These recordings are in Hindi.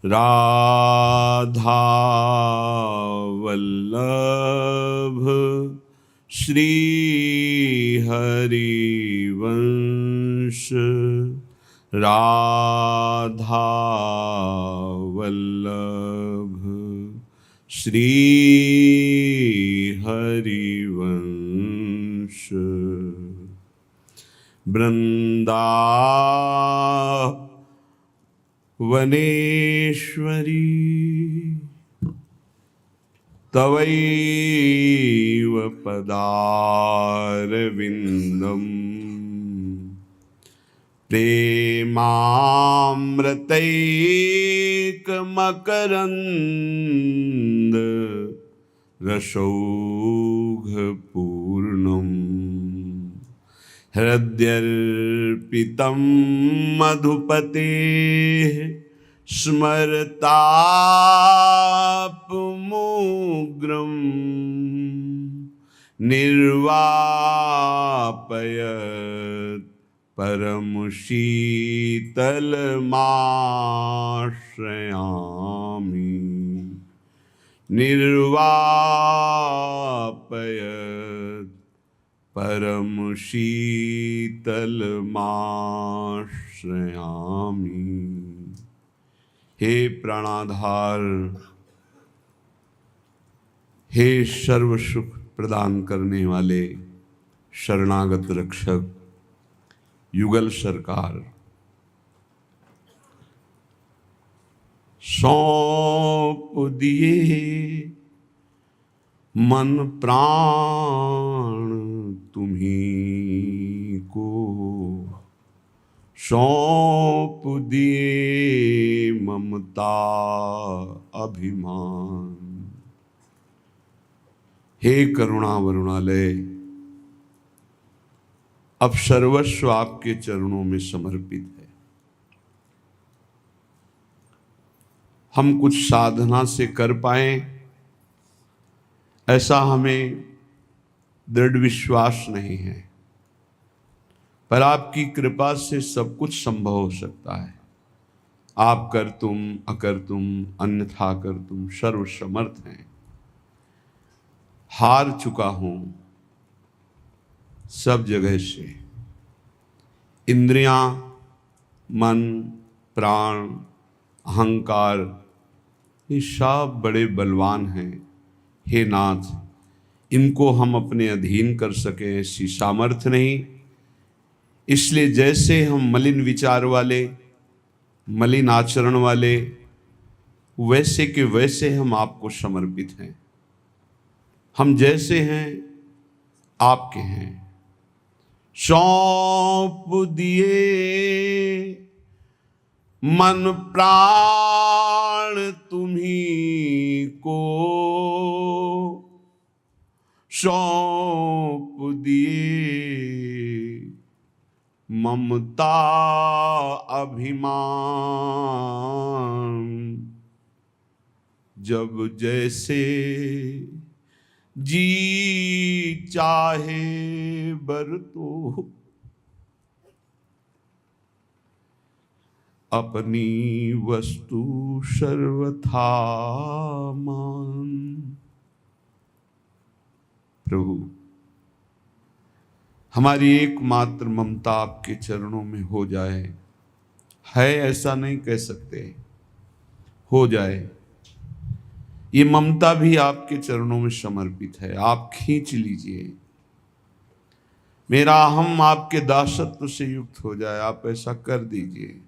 राधा वल्लभ श्री हरिवंश। राधा वल्लभ श्री हरिवंश। वृंदावनेश्वरी तवैव पदारविन्दम् प्रेमामृतैकमकरन्द रसौघपूर्णम्। हृद्यर्पितं मधुपतेः स्मरतापमुग्रं निर्वापयत् परमशीतलमाश्रयामि। निर्वापयत् परमशीतलमाश्रयामि। हे प्राणाधार, हे सर्व सुख प्रदान करने वाले शरणागत रक्षक युगल सरकार, सौंप दिए मन प्राण तुम्हीं को। सौंप दिए ममता अभिमान। हे करुणा वरुणालय, अब सर्वस्व आपके चरणों में समर्पित है। हम कुछ साधना से कर पाए ऐसा हमें दृढ़ विश्वास नहीं है, पर आपकी कृपा से सब कुछ संभव हो सकता है। आप कर तुम अकर तुम अन्यथा कर तुम सर्व समर्थ हैं। हार चुका हूं सब जगह से। इंद्रियां, मन, प्राण, अहंकार, ये सब बड़े बलवान हैं। हे नाथ, इनको हम अपने अधीन कर सके ऐसी सामर्थ्य नहीं। इसलिए जैसे हम मलिन विचार वाले, मलिन आचरण वाले, वैसे के वैसे हम आपको समर्पित हैं। हम जैसे हैं आपके हैं। सौंप दिए मन प्राण तुम्हीं को। सौंप दिए ममता अभिमान। जब जैसे जी चाहे बरतो अपनी वस्तु सर्वथा मान। प्रभु, हमारी एकमात्र ममता आपके चरणों में हो जाए। है ऐसा नहीं कह सकते, हो जाए। ये ममता भी आपके चरणों में समर्पित है। आप खींच लीजिए। मेरा अहम आपके दासत्व से युक्त हो जाए। आप ऐसा कर दीजिए।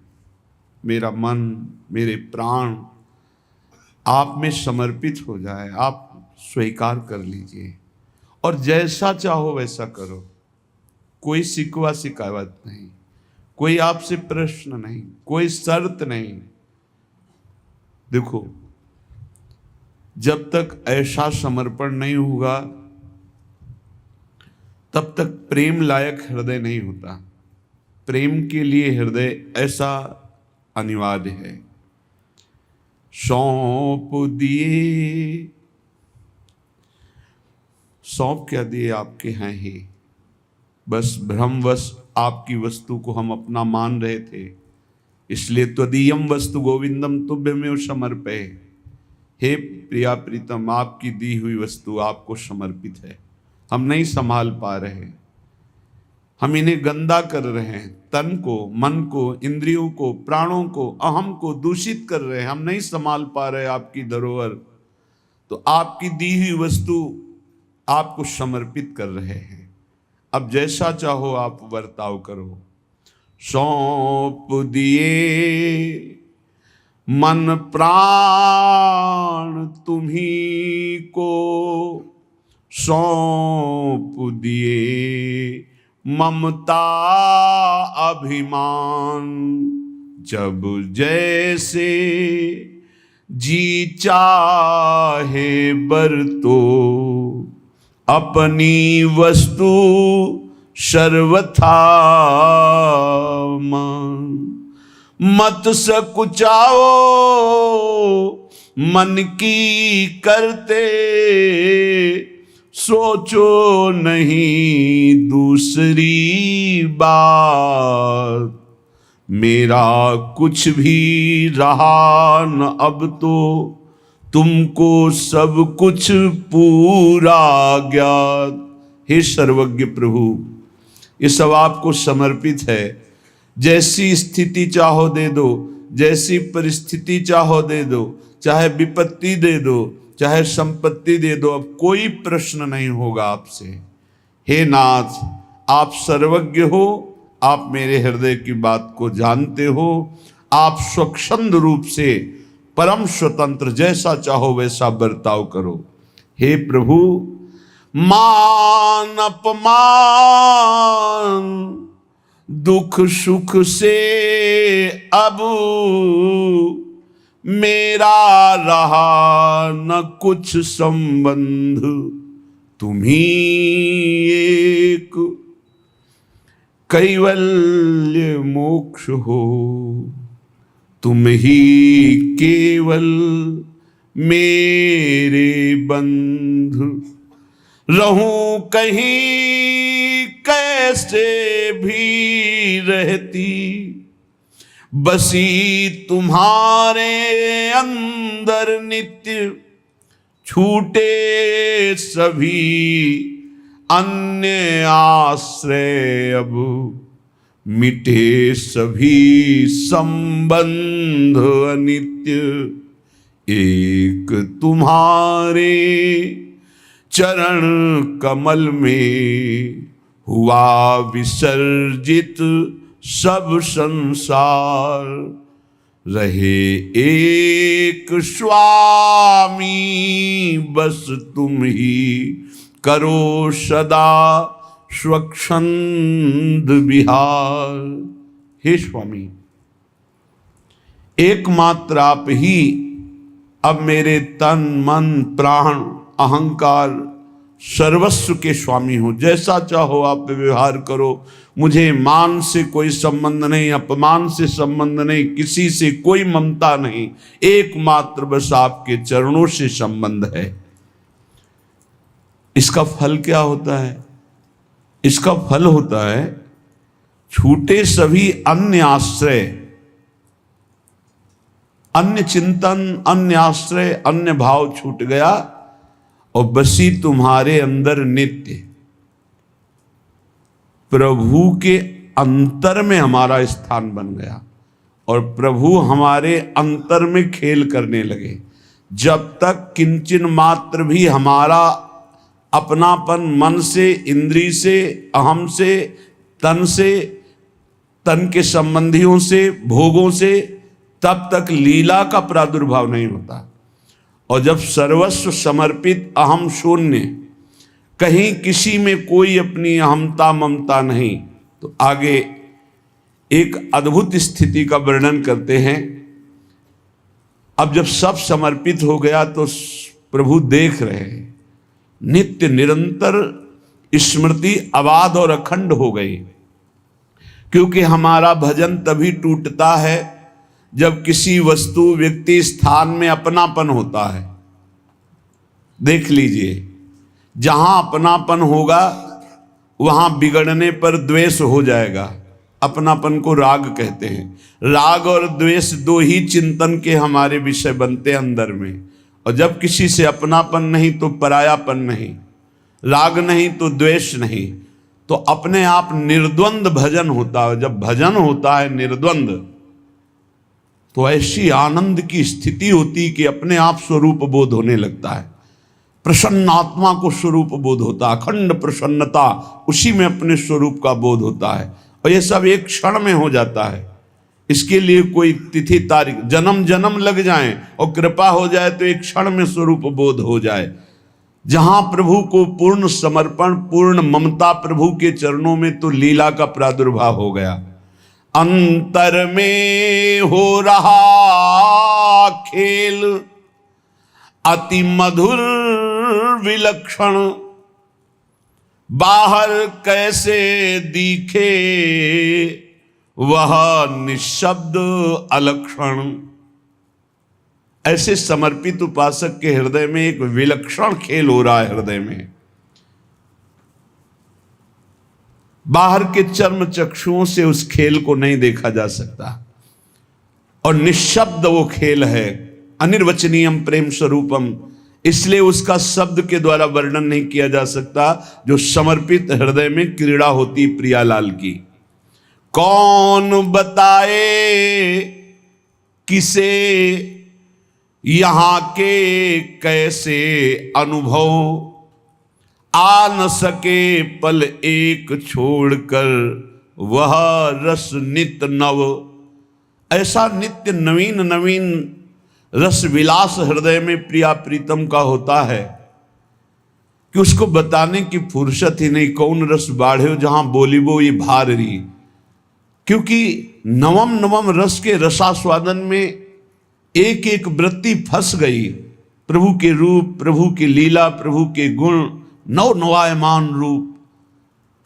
मेरा मन, मेरे प्राण आप में समर्पित हो जाए। आप स्वीकार कर लीजिए और जैसा चाहो वैसा करो। कोई शिकवा शिकायत नहीं, कोई आपसे प्रश्न नहीं, कोई शर्त नहीं। देखो, जब तक ऐसा समर्पण नहीं होगा तब तक प्रेम लायक हृदय नहीं होता। प्रेम के लिए हृदय ऐसा अनिवार्य है। सौंप दिए, सौंप क्या दिए, आपके हैं ही। बस भ्रमवश आपकी वस्तु को हम अपना मान रहे थे, इसलिए त्वदीयम वस्तु गोविंदम तुभ्यमेव समर्पये। हे प्रिया प्रीतम, आपकी दी हुई वस्तु आपको समर्पित है। हम नहीं संभाल पा रहे, हम इन्हें गंदा कर रहे हैं, तन को, मन को, इंद्रियों को, प्राणों को, अहम को दूषित कर रहे हैं। हम नहीं संभाल पा रहे आपकी धरोहर, तो आपकी दी हुई वस्तु आपको समर्पित कर रहे हैं। अब जैसा चाहो आप बर्ताव करो। सौंप दिए मन प्राण तुम्ही को, सौंप दिए ममता अभिमान। जब जैसे जी चाहे बरतो, अपनी वस्तु सर्वथा मान। मत सकुचाओ मन की करते, सोचो नहीं दूसरी बात। मेरा कुछ भी रहा न अब तो, तुमको सब कुछ पूरा ज्ञात। हे सर्वज्ञ प्रभु, ये सब आपको समर्पित है। जैसी स्थिति चाहो दे दो, जैसी परिस्थिति चाहो दे दो, चाहे विपत्ति दे दो, चाहे संपत्ति दे दो, अब कोई प्रश्न नहीं होगा आपसे। हे नाथ, आप सर्वज्ञ हो, आप मेरे हृदय की बात को जानते हो। आप स्वच्छंद रूप से परम स्वतंत्र, जैसा चाहो वैसा बर्ताव करो। हे प्रभु, मान अपमान दुख सुख से अब मेरा रहा न कुछ संबंध। तुम ही एक कैवल्य मोक्ष हो, तुम ही केवल मेरे बंधु। रहूं कहीं कैसे भी रहती, बसी तुम्हारे अंदर नित्य। छूटे सभी अन्य आश्रय अब, मिटे सभी संबंध अनित्य। एक तुम्हारे चरण कमल में हुआ विसर्जित सब संसार। रहे एक स्वामी बस तुम ही, करो सदा स्वच्छंद विहार। हे स्वामी, एकमात्र आप ही अब मेरे तन मन प्राण अहंकार सर्वस्व के स्वामी हो। जैसा चाहो आप व्यवहार करो। मुझे मान से कोई संबंध नहीं, अपमान से संबंध नहीं, किसी से कोई ममता नहीं। एकमात्र बस आपके चरणों से संबंध है। इसका फल क्या होता है? इसका फल होता है छूटे सभी अन्य आश्रय, अन्य चिंतन, अन्य आश्रय, अन्य भाव छूट गया और बसी तुम्हारे अंदर नित्य। प्रभु के अंतर में हमारा स्थान बन गया और प्रभु हमारे अंतर में खेल करने लगे। जब तक किंचन मात्र भी हमारा अपनापन मन से, इंद्री से, अहम से, तन के संबंधियों से, भोगों से, तब तक लीला का प्रादुर्भाव नहीं होता। और जब सर्वस्व समर्पित, अहम शून्य, कहीं किसी में कोई अपनी अहमता ममता नहीं, तो आगे एक अद्भुत स्थिति का वर्णन करते हैं। अब जब सब समर्पित हो गया तो प्रभु देख रहे हैं, नित्य निरंतर स्मृति अबाध और अखंड हो गई। क्योंकि हमारा भजन तभी टूटता है जब किसी वस्तु, व्यक्ति, स्थान में अपनापन होता है। देख लीजिए, जहां अपनापन होगा वहां बिगड़ने पर द्वेष हो जाएगा, अपनापन को राग कहते हैं। राग और द्वेष दो ही चिंतन के हमारे विषय बनते हैं अंदर में। और जब किसी से अपनापन नहीं तो परायापन नहीं, राग नहीं तो द्वेष नहीं, तो अपने आप निर्द्वंद भजन होता है। जब भजन होता है निर्द्वंद, तो ऐसी आनंद की स्थिति होती कि अपने आप स्वरूप बोध होने लगता है। प्रसन्न आत्मा को स्वरूप बोध होता है, अखंड प्रसन्नता, उसी में अपने स्वरूप का बोध होता है। और ये सब एक क्षण में हो जाता है। इसके लिए कोई तिथि तारीख जन्म जन्म लग जाए और कृपा हो जाए तो एक क्षण में स्वरूप बोध हो जाए। जहां प्रभु को पूर्ण समर्पण, पूर्ण ममता प्रभु के चरणों में, तो लीला का प्रादुर्भाव हो गया। अंतर में हो रहा खेल अति मधुर विलक्षण, बाहर कैसे दिखे वह निशब्द अलक्षण। ऐसे समर्पित उपासक के हृदय में एक विलक्षण खेल हो रहा है। हृदय में बाहर के चर्म चक्षुओं से उस खेल को नहीं देखा जा सकता, और निशब्द वो खेल है, अनिर्वचनीयम प्रेम स्वरूपम। इसलिए उसका शब्द के द्वारा वर्णन नहीं किया जा सकता, जो समर्पित हृदय में क्रीड़ा होती प्रियालाल की। कौन बताए किसे यहां के कैसे अनुभव, आ न सके पल एक छोड़कर वह रस नित्य नव। ऐसा नित्य नवीन नवीन रस विलास हृदय में प्रिया प्रीतम का होता है कि उसको बताने की फुर्सत ही नहीं। कौन रस बाढ़े जहां बोली वो ये भार रही, क्योंकि नवम नवम रस के रसास्वादन में एक एक वृत्ति फंस गई। प्रभु के रूप, प्रभु की लीला, प्रभु के गुण, नव नवायमान रूप।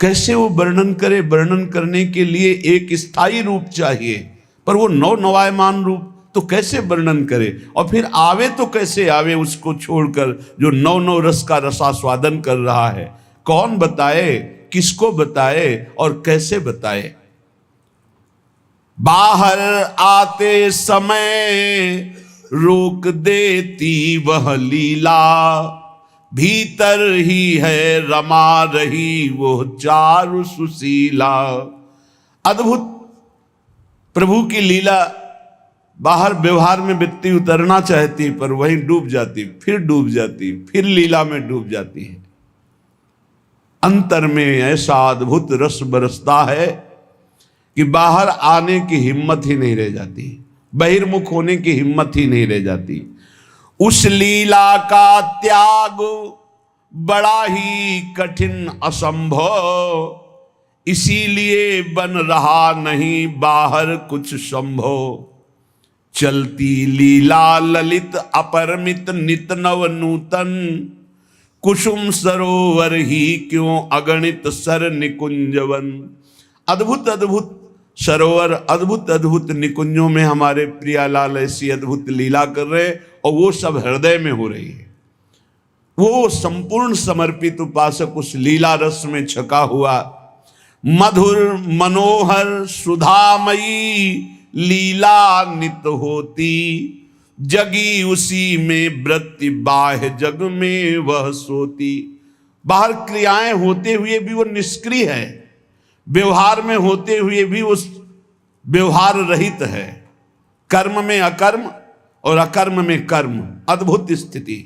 कैसे वो वर्णन करे? वर्णन करने के लिए एक स्थायी रूप चाहिए, पर वो नव नवायमान रूप तो कैसे वर्णन करे? और फिर आवे तो कैसे आवे उसको छोड़कर, जो नव नव रस का रसास्वादन कर रहा है। कौन बताए, किसको बताए और कैसे बताए? बाहर आते समय रोक देती वह लीला, भीतर ही है रमा रही वो चारु सुशीला। अद्भुत प्रभु की लीला बाहर व्यवहार में व्यक्ति उतरना चाहती, पर वहीं डूब जाती, फिर डूब जाती, फिर लीला में डूब जाती है। अंतर में ऐसा अद्भुत रस बरसता है कि बाहर आने की हिम्मत ही नहीं रह जाती, बहिर्मुख होने की हिम्मत ही नहीं रह जाती। उस लीला का त्याग बड़ा ही कठिन असंभव, इसीलिए बन रहा नहीं बाहर कुछ संभव। चलती लीला ललित अपरमित नित नव नूतन, कुसुम सरोवर ही क्यों अगणित सर निकुंजवन। अद्भुत अद्भुत सरोवर, अद्भुत अद्भुत निकुंजों में हमारे प्रियालाल ऐसी अद्भुत लीला कर रहे, और वो सब हृदय में हो रही है। वो संपूर्ण समर्पित उपासक उस लीला रस में छका हुआ। मधुर मनोहर सुधामयी लीला नित होती, जगी उसी में वृत्ति बाह्य जग में वह सोती। बाहर क्रियाएं होते हुए भी वो निष्क्रिय है, व्यवहार में होते हुए भी वो व्यवहार रहित है। कर्म में अकर्म और अकर्म में कर्म, अद्भुत स्थिति।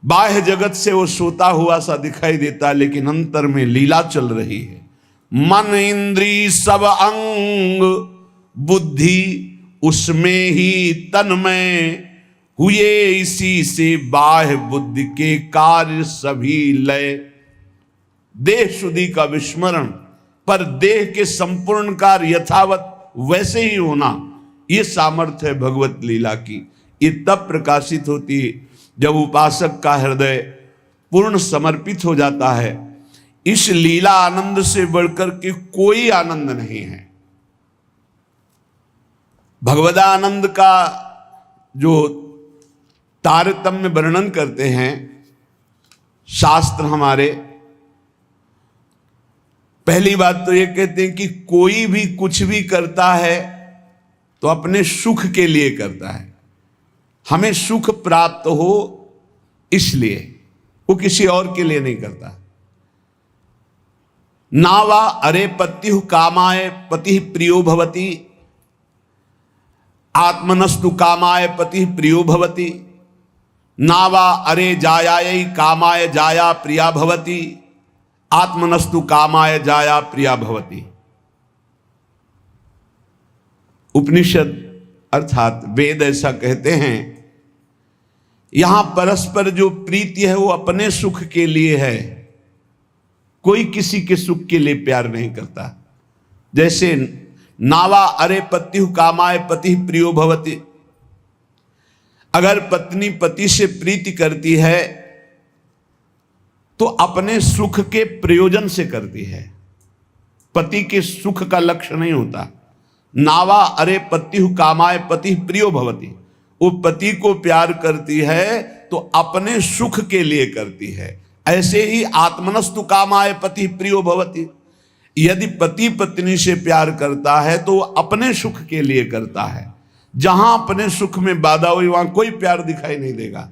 बाह्य जगत से वो सोता हुआ सा दिखाई देता, लेकिन अंतर में लीला चल रही है। मन इंद्री सब अंग बुद्धि उसमें ही तन्मय हुए, इसी से बाह्य बुद्धि के कार्य सभी लय। देह शुद्धि का विस्मरण, पर देह के संपूर्ण कार्य यथावत वैसे ही होना, ये सामर्थ्य है भगवत लीला की। ये तब प्रकाशित होती है जब उपासक का हृदय पूर्ण समर्पित हो जाता है। इस लीला आनंद से बढ़कर के कोई आनंद नहीं है। भगवदानंद का जो तारतम्य वर्णन करते हैं शास्त्र हमारे, पहली बात तो ये कहते हैं कि कोई भी कुछ भी करता है तो अपने सुख के लिए करता है, हमें सुख प्राप्त हो इसलिए, वो किसी और के लिए नहीं करता। नावा अरे पत्यु कामाय पति प्रियो भवति, आत्मनस्तु कामाय पति प्रियो भवति, नावा अरे जायायै कामाय जाया प्रिया भवति, आत्मनस्तु कामाय जाया प्रिया भवति। उपनिषद अर्थात वेद ऐसा कहते हैं, यहां परस्पर जो प्रीति है वो अपने सुख के लिए है, कोई किसी के सुख के लिए प्यार नहीं करता। जैसे नावा अरे पत्यु कामाय पति प्रियो भवति, अगर पत्नी पति से प्रीति करती है तो अपने सुख के प्रयोजन से करती है, पति के सुख का लक्ष्य नहीं होता। नावा अरे पत्यु कामाय पति प्रियो भवति, वो पति को प्यार करती है तो अपने सुख के लिए करती है। ऐसे ही आत्मनस्तु कामाय पति प्रियो भवति, यदि पति पत्नी से प्यार करता है तो वो अपने सुख के लिए करता है। जहां अपने सुख में बाधा हुई वहां कोई प्यार दिखाई नहीं देगा।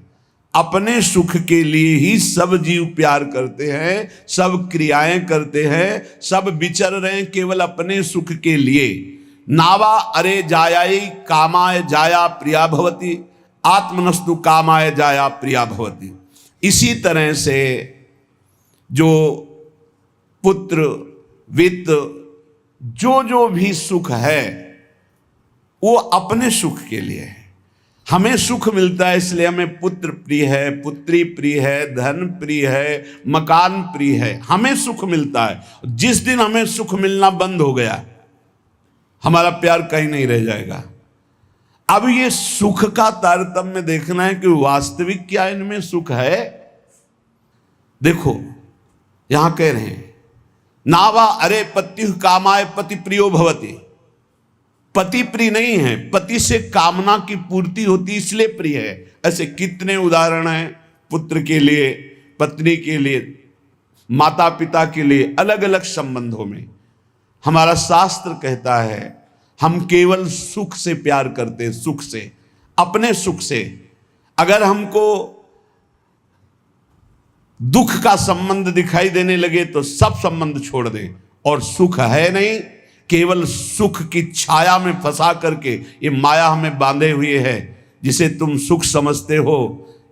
अपने सुख के लिए ही सब जीव प्यार करते हैं, सब क्रियाएं करते हैं, सब विचर रहे हैं केवल अपने सुख के लिए। नावा अरे जायायै कामाय जाया प्रिया भवति, आत्मनस्तु कामाय जाया प्रिया भवति। इसी तरह से जो पुत्र वित्त जो भी सुख है वो अपने सुख के लिए है। हमें सुख मिलता है इसलिए हमें पुत्र प्रिय है, पुत्री प्रिय है, धन प्रिय है, मकान प्रिय है, हमें सुख मिलता है। जिस दिन हमें सुख मिलना बंद हो गया हमारा प्यार कहीं नहीं रह जाएगा। अब ये सुख का तारतम्य देखना है कि वास्तविक क्या इनमें सुख है। देखो यहां कह रहे हैं नावा अरे पत्यु कामाय पति प्रियो भवति, पति प्रिय नहीं है, पति से कामना की पूर्ति होती इसलिए प्रिय है। ऐसे कितने उदाहरण हैं, पुत्र के लिए, पत्नी के लिए, माता पिता के लिए, अलग अलग संबंधों में। हमारा शास्त्र कहता है हम केवल सुख से प्यार करते हैं, सुख से, अपने सुख से। अगर हमको दुख का संबंध दिखाई देने लगे तो सब संबंध छोड़ दें, और सुख है नहीं, केवल सुख की छाया में फंसा करके ये माया हमें बांधे हुए है। जिसे तुम सुख समझते हो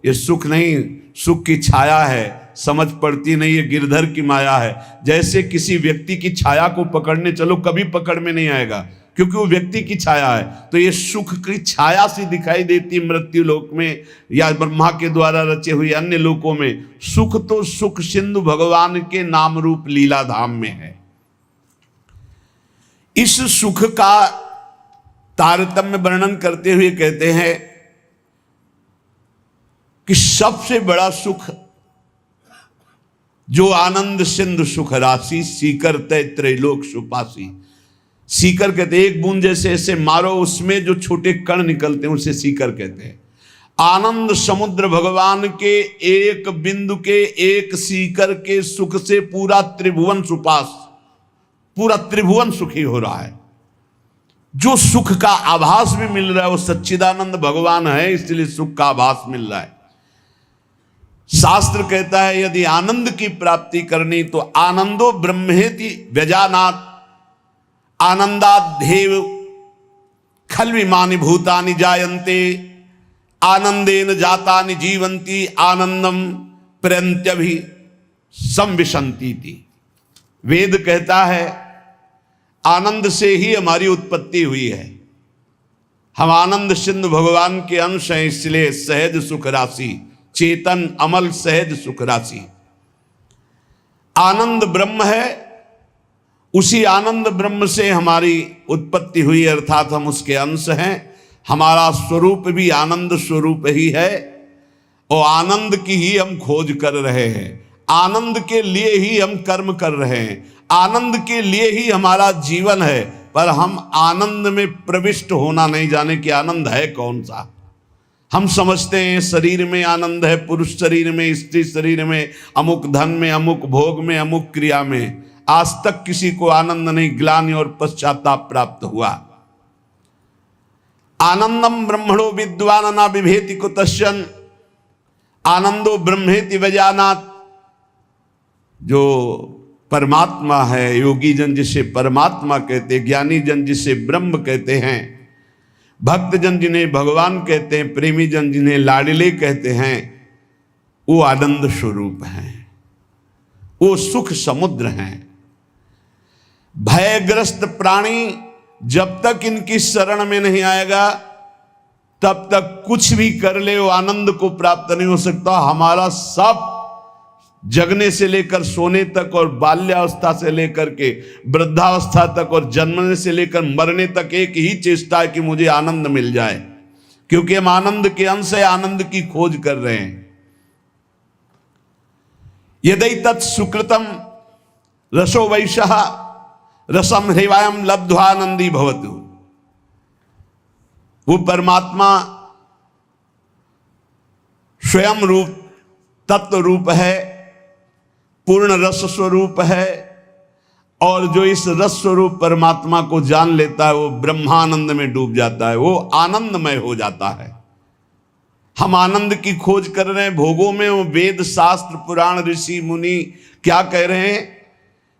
ये सुख नहीं, सुख की छाया है, समझ पड़ती नहीं, ये गिरधर की माया है। जैसे किसी व्यक्ति की छाया को पकड़ने चलो कभी पकड़ में नहीं आएगा, क्योंकि वो व्यक्ति की छाया है। तो ये सुख की छाया सी दिखाई देती मृत्यु लोक में या ब्रह्मा के द्वारा रचे हुए अन्य लोकों में। सुख तो सुख सिंधु भगवान के नाम रूप लीला धाम में है। इस सुख का तारतम्य वर्णन करते हुए कहते हैं कि सबसे बड़ा सुख जो आनंद सिंधु सुख राशि, सीकर तय त्रैलोक सुपासी। सीकर कहते हैं एक बूंद जैसे ऐसे मारो उसमें जो छोटे कण निकलते हैं उसे सीकर कहते हैं। आनंद समुद्र भगवान के एक बिंदु के, एक सीकर के सुख से पूरा त्रिभुवन सुपास, पूरा त्रिभुवन सुखी हो रहा है। जो सुख का आभास भी मिल रहा है वो सच्चिदानंद भगवान है, इसलिए सुख का आभास मिल रहा है। शास्त्र कहता है यदि आनंद की प्राप्ति करनी तो आनंदो ब्रह्मेति व्यजानात्, आनंदाद्धेव खल्विमानि भूतानि जायन्ते, आनंदेन जातानि जीवन्ति, आनंदम प्रयन्त्यभि संविशन्ति। वेद कहता है आनंद से ही हमारी उत्पत्ति हुई है। हम आनंद सिंधु भगवान के अंश हैं, इसलिए सहज सुख राशि, चेतन अमल सहज सुख राशि। आनंद ब्रह्म है, उसी आनंद ब्रह्म से हमारी उत्पत्ति हुई, अर्थात हम उसके अंश हैं। हमारा स्वरूप भी आनंद स्वरूप ही है और आनंद की ही हम खोज कर रहे हैं। आनंद के लिए ही हम कर्म कर रहे हैं, आनंद के लिए ही हमारा जीवन है। पर हम आनंद में प्रविष्ट होना नहीं जाने कि आनंद है कौन सा। हम समझते हैं शरीर में आनंद है, पुरुष शरीर में, स्त्री शरीर में, अमुक धन में, अमुक भोग में, अमुक क्रिया में। आज तक किसी को आनंद नहीं, ग्लानि और पश्चाताप प्राप्त हुआ। आनंदम ब्रह्मणो विद्वान न बिभेति कुतश्चन आनंदो ब्रह्मेति वजानात। जो परमात्मा है, योगी जन जिसे परमात्मा कहते, ज्ञानी जन जिसे ब्रह्म कहते हैं, भक्त जन जिन्हें भगवान कहते हैं, प्रेमी जन जिन्हें लाडले कहते हैं, वो आनंद स्वरूप हैं, वो सुख समुद्र हैं। भयग्रस्त प्राणी जब तक इनकी शरण में नहीं आएगा तब तक कुछ भी कर ले वो आनंद को प्राप्त नहीं हो सकता। हमारा सब जगने से लेकर सोने तक और बाल्यावस्था से लेकर के वृद्धावस्था तक और जन्मने से लेकर मरने तक एक ही चेष्टा है कि मुझे आनंद मिल जाए, क्योंकि हम आनंद के अंश है, आनंद की खोज कर रहे हैं। यदि तत् सुकृतम रसो वैशः रसम हृवायम लब्ध्वानंदी भवतु। वो परमात्मा स्वयं रूप तत्व रूप है, पूर्ण रस स्वरूप है, और जो इस रस स्वरूप परमात्मा को जान लेता है वो ब्रह्मानंद में डूब जाता है, वो आनंदमय हो जाता है। हम आनंद की खोज कर रहे हैं भोगों में, वो वेद शास्त्र पुराण ऋषि मुनि क्या कह रहे हैं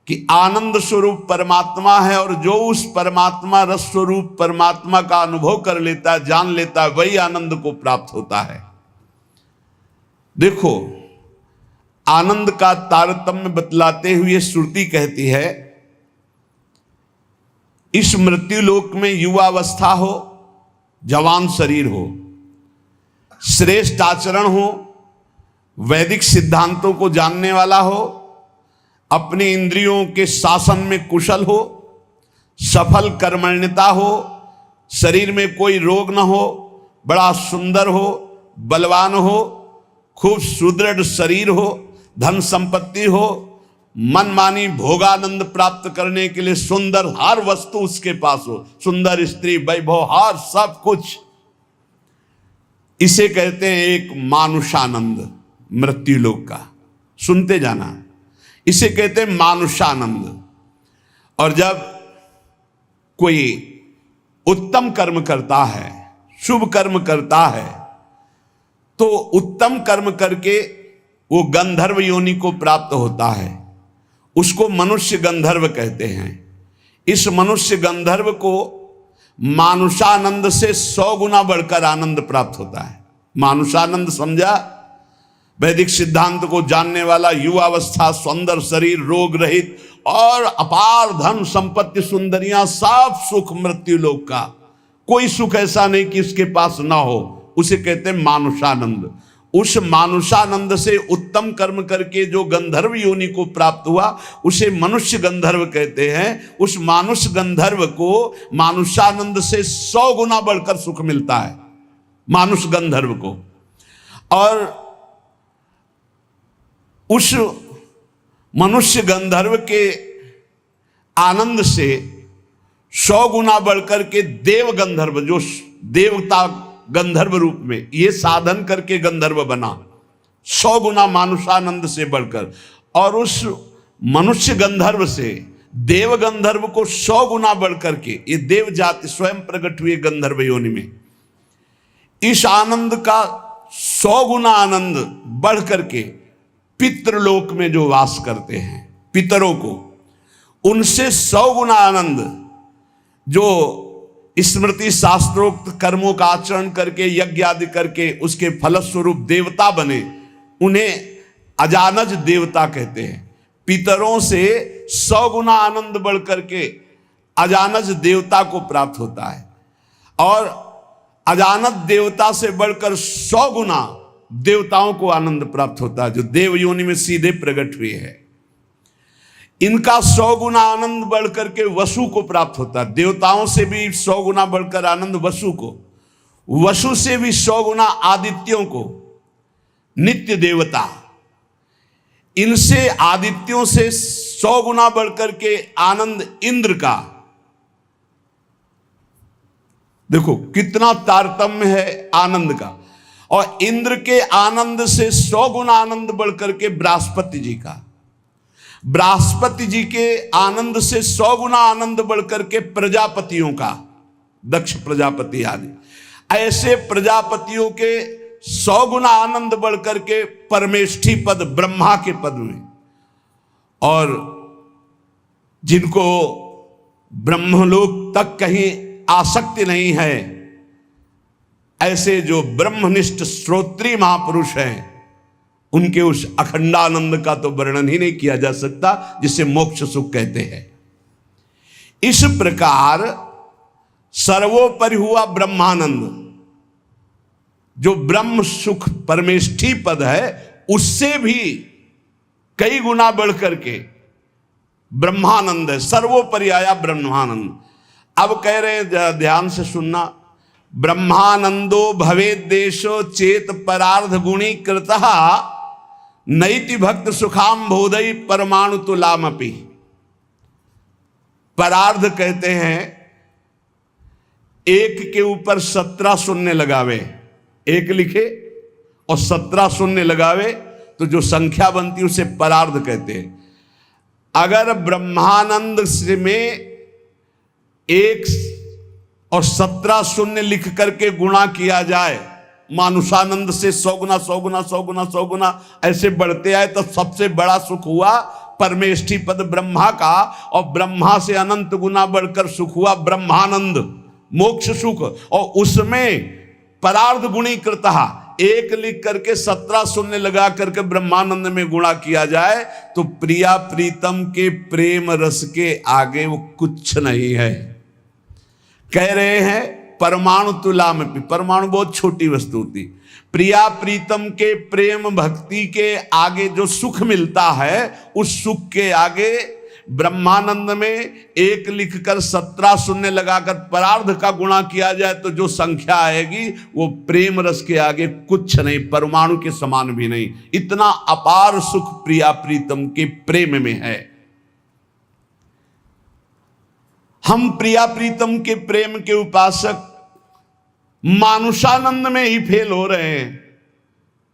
कि आनंद स्वरूप परमात्मा है, और जो उस परमात्मा रस स्वरूप परमात्मा का अनुभव कर लेता है, जान लेता है, वही आनंद को प्राप्त होता है। देखो, आनंद का तारतम्य बतलाते हुए श्रुति कहती है, इस मृत्यु लोक में युवावस्था हो, जवान शरीर हो, श्रेष्ठ आचरण हो, वैदिक सिद्धांतों को जानने वाला हो, अपनी इंद्रियों के शासन में कुशल हो, सफल कर्मण्यता हो, शरीर में कोई रोग न हो, बड़ा सुंदर हो, बलवान हो, खूब सुदृढ़ शरीर हो, धन संपत्ति हो, मनमानी भोगानंद प्राप्त करने के लिए सुंदर हर वस्तु उसके पास हो, सुंदर स्त्री, वैभव, हर सब कुछ। इसे कहते हैं एक मानुषानंद, मृत्यु लोक का। सुनते जाना, इसे कहते हैं मानुषानंद। और जब कोई उत्तम कर्म करता है, शुभ कर्म करता है, तो उत्तम कर्म करके वो गंधर्व योनि को प्राप्त होता है, उसको मनुष्य गंधर्व कहते हैं। इस मनुष्य गंधर्व को मानुषानंद से 100 गुना बढ़कर आनंद प्राप्त होता है। मानुषानंद समझा? वैदिक सिद्धांत को जानने वाला, युवावस्था, सुंदर शरीर, रोग रहित और अपार धन संपत्ति, सुंदरियां, सब सुख मृत्यु लोक का। कोई सुख ऐसा नहीं कि उसके पास ना हो, उसे कहते हैं मानुषानंद। उस मानुषानंद से उत्तम कर्म करके जो गंधर्व योनि को प्राप्त हुआ उसे मनुष्य गंधर्व कहते हैं। उस मानुष गंधर्व को मानुषानंद से 100 गुना बढ़कर सुख मिलता है, मानुष गंधर्व को। और उस मनुष्य गंधर्व के आनंद से 100 गुना बढ़कर के देव गंधर्व, जो देवता गंधर्व रूप में ये साधन करके गंधर्व बना, 100 गुना मानुषानंद से बढ़कर। और उस मनुष्य गंधर्व से देव गंधर्व को 100 गुना बढ़कर के ये देव जाति स्वयं प्रकट हुए गंधर्व योनि में। इस आनंद का 100 गुना आनंद बढ़ करके पितृलोक में जो वास करते हैं, पितरों को, उनसे 100 गुना आनंद जो स्मृति शास्त्रोक्त कर्मों का आचरण करके, यज्ञ आदि करके उसके फलस्वरूप देवता बने, उन्हें अजानज देवता कहते हैं। पितरों से 100 गुना आनंद बढ़ करके अजानज देवता को प्राप्त होता है। और अजानज देवता से बढ़कर 100 गुना देवताओं को आनंद प्राप्त होता है, जो देव योनि में सीधे प्रकट हुए हैं। इनका 100 गुना आनंद बढ़ करके वसु को प्राप्त होता है। देवताओं से भी 100 गुना बढ़कर आनंद वसु को, वसु से भी 100 गुना आदित्यों को, नित्य देवता। इनसे आदित्यों से 100 गुना बढ़कर के आनंद इंद्र का। देखो कितना तारतम्य है आनंद का। और इंद्र के आनंद से 100 गुना आनंद बढ़कर के बृहस्पति जी का। बृहस्पति जी के आनंद से 100 गुना आनंद बढ़कर के प्रजापतियों का, दक्ष प्रजापति आदि, ऐसे प्रजापतियों के 100 गुना आनंद बढ़कर के परमेष्ठी पद ब्रह्मा के पद में, और जिनको ब्रह्मलोक तक कहीं आसक्ति नहीं है, ऐसे जो ब्रह्मनिष्ठ श्रोत्री महापुरुष हैं, उनके उस अखंडानंद का तो वर्णन ही नहीं किया जा सकता, जिसे मोक्ष सुख कहते हैं। इस प्रकार सर्वोपरि हुआ ब्रह्मानंद, जो ब्रह्म सुख परमेष्ठी पद है, उससे भी कई गुना बढ़कर के ब्रह्मानंद है, सर्वोपरि आया ब्रह्मानंद। अब कह रहे हैं, ध्यान से सुनना, ब्रह्मानंदो भवेद देशो चेत परार्ध गुणी कृतः नैति भक्त सुखाम बोधई परमाणु तुलामपि। परार्ध कहते हैं एक के ऊपर 17 शून्य लगावे, एक लिखे और 17 शून्य लगावे तो जो संख्या बनती उसे परार्ध कहते हैं। अगर ब्रह्मानंद से में 1 और 17 शून्य लिख करके गुणा किया जाए, मानुषानंद से 100 गुना 100 गुना 100 गुना 100 गुना ऐसे बढ़ते आए, तो सबसे बड़ा सुख हुआ परमेष्ठी पद ब्रह्मा का, और ब्रह्मा से अनंत गुना बढ़कर सुख हुआ ब्रह्मानंद, मोक्ष सुख। और उसमें परार्ध गुणी कृतः, 1 लिख करके 17 शून्य लगा करके ब्रह्मानंद में गुणा किया जाए तो प्रिया प्रीतम के प्रेम रस के आगे वो कुछ नहीं है। कह रहे हैं परमाणु तुला में, परमाणु बहुत छोटी वस्तु होती, प्रिया प्रीतम के प्रेम भक्ति के आगे जो सुख मिलता है, उस सुख के आगे ब्रह्मानंद में 1 लिखकर 17 शून्य लगाकर परार्ध का गुणा किया जाए तो जो संख्या आएगी वो प्रेम रस के आगे कुछ नहीं, परमाणु के समान भी नहीं। इतना अपार सुख प्रिया प्रीतम के प्रेम में है। हम प्रिया प्रीतम के प्रेम के उपासक मानुषानंद में ही फेल हो रहे हैं।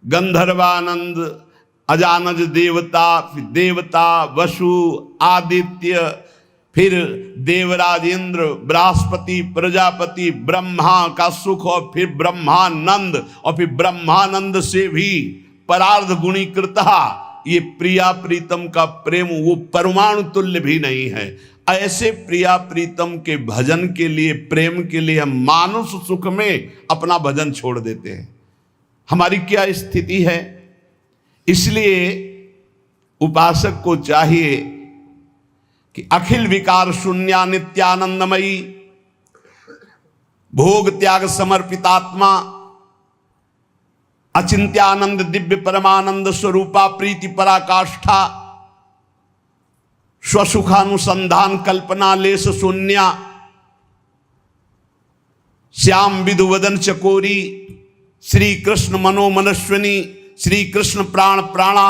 गंधर्वानंद, अजानज देवता, फिर देवता वसु आदित्य, फिर देवराज इंद्र, बृहस्पति, प्रजापति, ब्रह्मा का सुख, और फिर ब्रह्मानंद, और फिर ब्रह्मानंद से भी परार्ध गुणीकृता, ये प्रिया प्रीतम का प्रेम वो परमाणु तुल्य भी नहीं है। ऐसे प्रिया प्रीतम के भजन के लिए, प्रेम के लिए हम मानुष सुख में अपना भजन छोड़ देते हैं। हमारी क्या स्थिति है? इसलिए उपासक को चाहिए कि अखिल विकार शून्या नित्यानंदमयी, भोग त्याग समर्पितात्मा, अचिंत्यानंद दिव्य परमानंद स्वरूपा प्रीति पराकाष्ठा, स्वसुखानुसंधान कल्पना लेश शून्या, श्याम विधुवदन चकोरी, श्री कृष्ण मनोमनस्विनी, श्री कृष्ण प्राण प्राणा,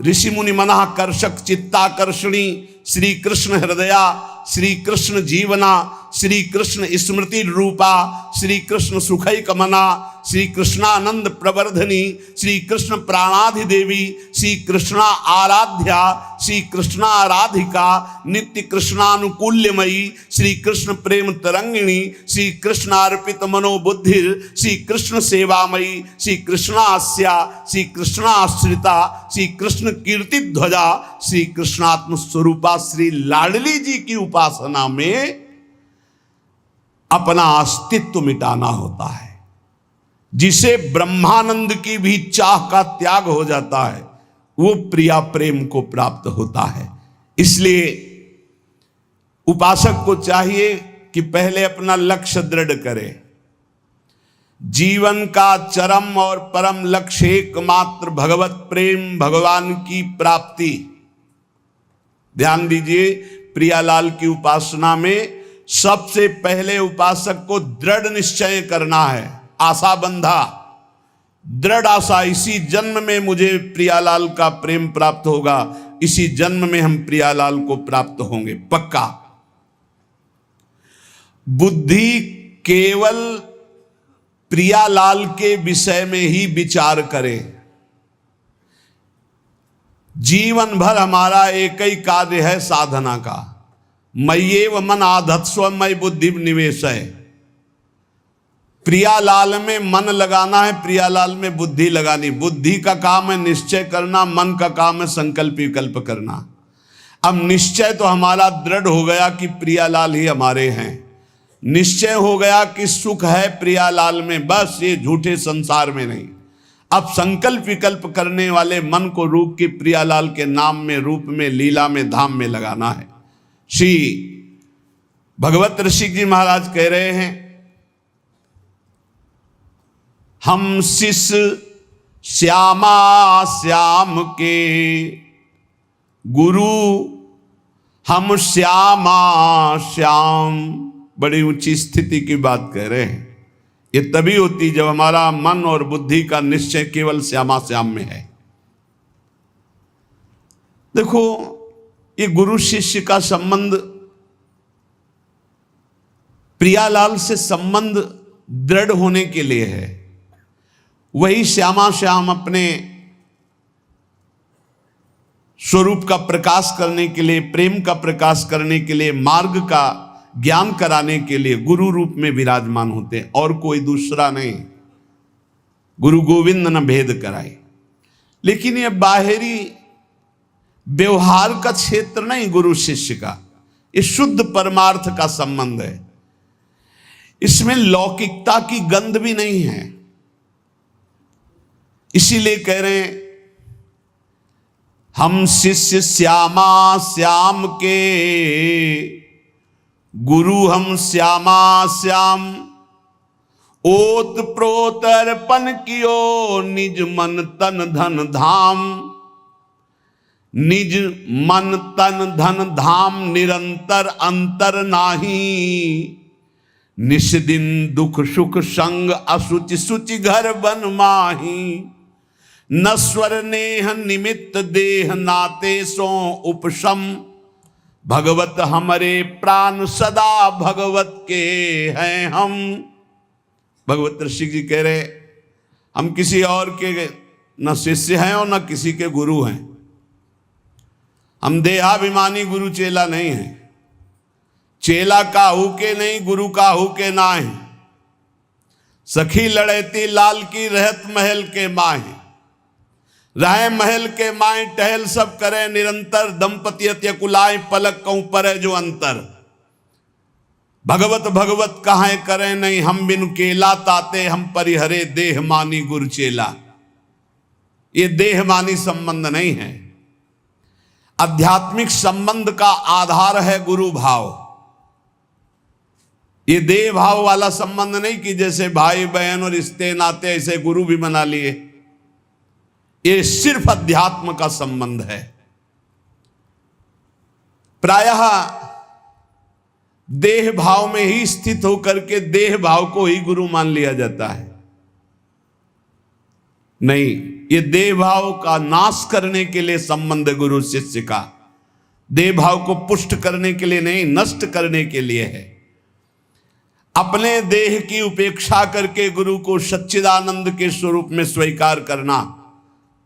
ऋषि मुनि मना कर्षक चित्ताकर्षणी, श्री कृष्ण हृदया, श्री कृष्ण जीवना, श्री कृष्ण स्मृति रूपा, श्री कृष्ण सुखैक मना, श्री कृष्णानंद प्रवर्धनी, श्री कृष्ण प्राणाधिदेवी, श्री कृष्णा आराध्या, श्री कृष्णा आराधिका, नित्य कृष्णानुकूल्यमयी, श्री कृष्ण प्रेम तरंगिणी, श्री कृष्ण अर्पित मनोबुद्धिर, श्री कृष्ण सेवामयी, श्री कृष्णास्या, श्री कृष्णाश्रिता, श्री कृष्ण कीर्ति ध्वजा, श्री कृष्णात्म स्वरूपा श्री लाडली जी की उपासना में अपना अस्तित्व मिटाना होता है। जिसे ब्रह्मानंद की भी चाह का त्याग हो जाता है, वो प्रिया प्रेम को प्राप्त होता है। इसलिए उपासक को चाहिए कि पहले अपना लक्ष्य दृढ़ करे। जीवन का चरम और परम लक्ष्य एकमात्र भगवत प्रेम, भगवान की प्राप्ति। ध्यान दीजिए, प्रियालाल की उपासना में सबसे पहले उपासक को दृढ़ निश्चय करना है, आशा बंधा, दृढ़ आशा, इसी जन्म में मुझे प्रियालाल का प्रेम प्राप्त होगा, इसी जन्म में हम प्रियालाल को प्राप्त होंगे, पक्का। बुद्धि केवल प्रियालाल के विषय में ही विचार करे। जीवन भर हमारा एक ही कार्य है साधना का, मय्येव मन आधत्स्व मयि बुद्धि निवेशय। प्रियालाल में मन लगाना है, प्रियालाल में बुद्धि लगानी। बुद्धि का काम है निश्चय करना, मन का काम है संकल्प विकल्प करना। अब निश्चय तो हमारा दृढ़ हो गया कि प्रियालाल ही हमारे हैं, निश्चय हो गया कि सुख है प्रियालाल में, बस ये झूठे संसार में नहीं। अब संकल्प विकल्प करने वाले मन को रूप के प्रियालाल के नाम में, रूप में, लीला में, धाम में लगाना है। श्री भगवत ऋषि जी महाराज कह रहे हैं, हम शिष्य श्यामा श्याम के गुरु, हम श्यामा श्याम। बड़ी ऊंची स्थिति की बात कह रहे हैं। ये तभी होती जब हमारा मन और बुद्धि का निश्चय केवल श्यामा श्याम में है। देखो, ये गुरु शिष्य का संबंध, प्रियालाल से संबंध दृढ़ होने के लिए है। वही श्यामा श्याम अपने स्वरूप का प्रकाश करने के लिए, प्रेम का प्रकाश करने के लिए, मार्ग का ज्ञान कराने के लिए गुरु रूप में विराजमान होते हैं, और कोई दूसरा नहीं। गुरु गोविंद न भेद कराए। लेकिन यह बाहरी व्यवहार का क्षेत्र नहीं गुरु शिष्य का, ये शुद्ध परमार्थ का संबंध है। इसमें लौकिकता की गंध भी नहीं है। इसीलिए कह रहे हैं, हम शिष्य श्यामा श्याम के गुरु, हम श्यामा श्याम। ओत प्रोत अर्पण कियो निज मन तन धन धाम। निज मन तन धन धाम निरंतर अंतर नाही। निस दिन दुख सुख संग असुचि सुचि घर बन माही। नस्वर नेह निमित्त देह नाते सो उपशम। भगवत हमारे प्राण सदा भगवत के हैं हम। भगवत ऋषि जी कह रहे, हम किसी और के न शिष्य हैं और न किसी के गुरु हैं। हम देहाभिमानी गुरु चेला नहीं हैं। चेला काहू के नहीं, गुरु काहू के ना है। सखी लड़ेती लाल की रहत महल के माहे। राय महल के माए टहल सब करे निरंतर। दंपति अत्य कुलाए पलक कहूं पर है जो अंतर। भगवत भगवत कहां करें नहीं, हम बिनु केला ताते हम परिहरे देह मानी गुरु चेला। ये देह मानी संबंध नहीं है। आध्यात्मिक संबंध का आधार है गुरु भाव। ये देह भाव वाला संबंध नहीं कि जैसे भाई बहन और रिश्ते नाते ऐसे गुरु भी बना लिए। ये सिर्फ अध्यात्म का संबंध है। प्रायः देह भाव में ही स्थित होकर के देह भाव को ही गुरु मान लिया जाता है। नहीं, ये देह भाव का नाश करने के लिए संबंध है गुरु शिष्य का। देह भाव को पुष्ट करने के लिए नहीं, नष्ट करने के लिए है। अपने देह की उपेक्षा करके गुरु को सच्चिदानंद के स्वरूप में स्वीकार करना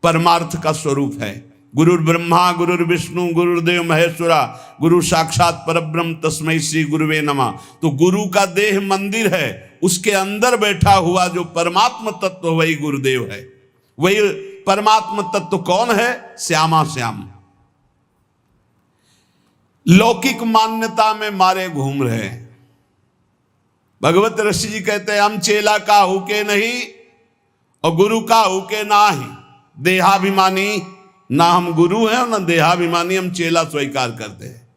परमार्थ का स्वरूप है। गुरुर् ब्रह्मा गुरुर् विष्णु गुरुर्देव महेश्वरा गुरु साक्षात परब्रह्म तस्मै श्री गुरुवे नमः। तो गुरु का देह मंदिर है, उसके अंदर बैठा हुआ जो परमात्म तत्व वही गुरुदेव है। वही परमात्म तत्व कौन है? श्यामा श्याम। लौकिक मान्यता में मारे घूम रहे हैं। भगवत ऋषि जी कहते हैं, हम चेला का हुके नहीं और गुरु का हुके ना ही। देहाभिमानी ना हम गुरु हैं और ना देहाभिमानी हम चेला स्वीकार करते हैं।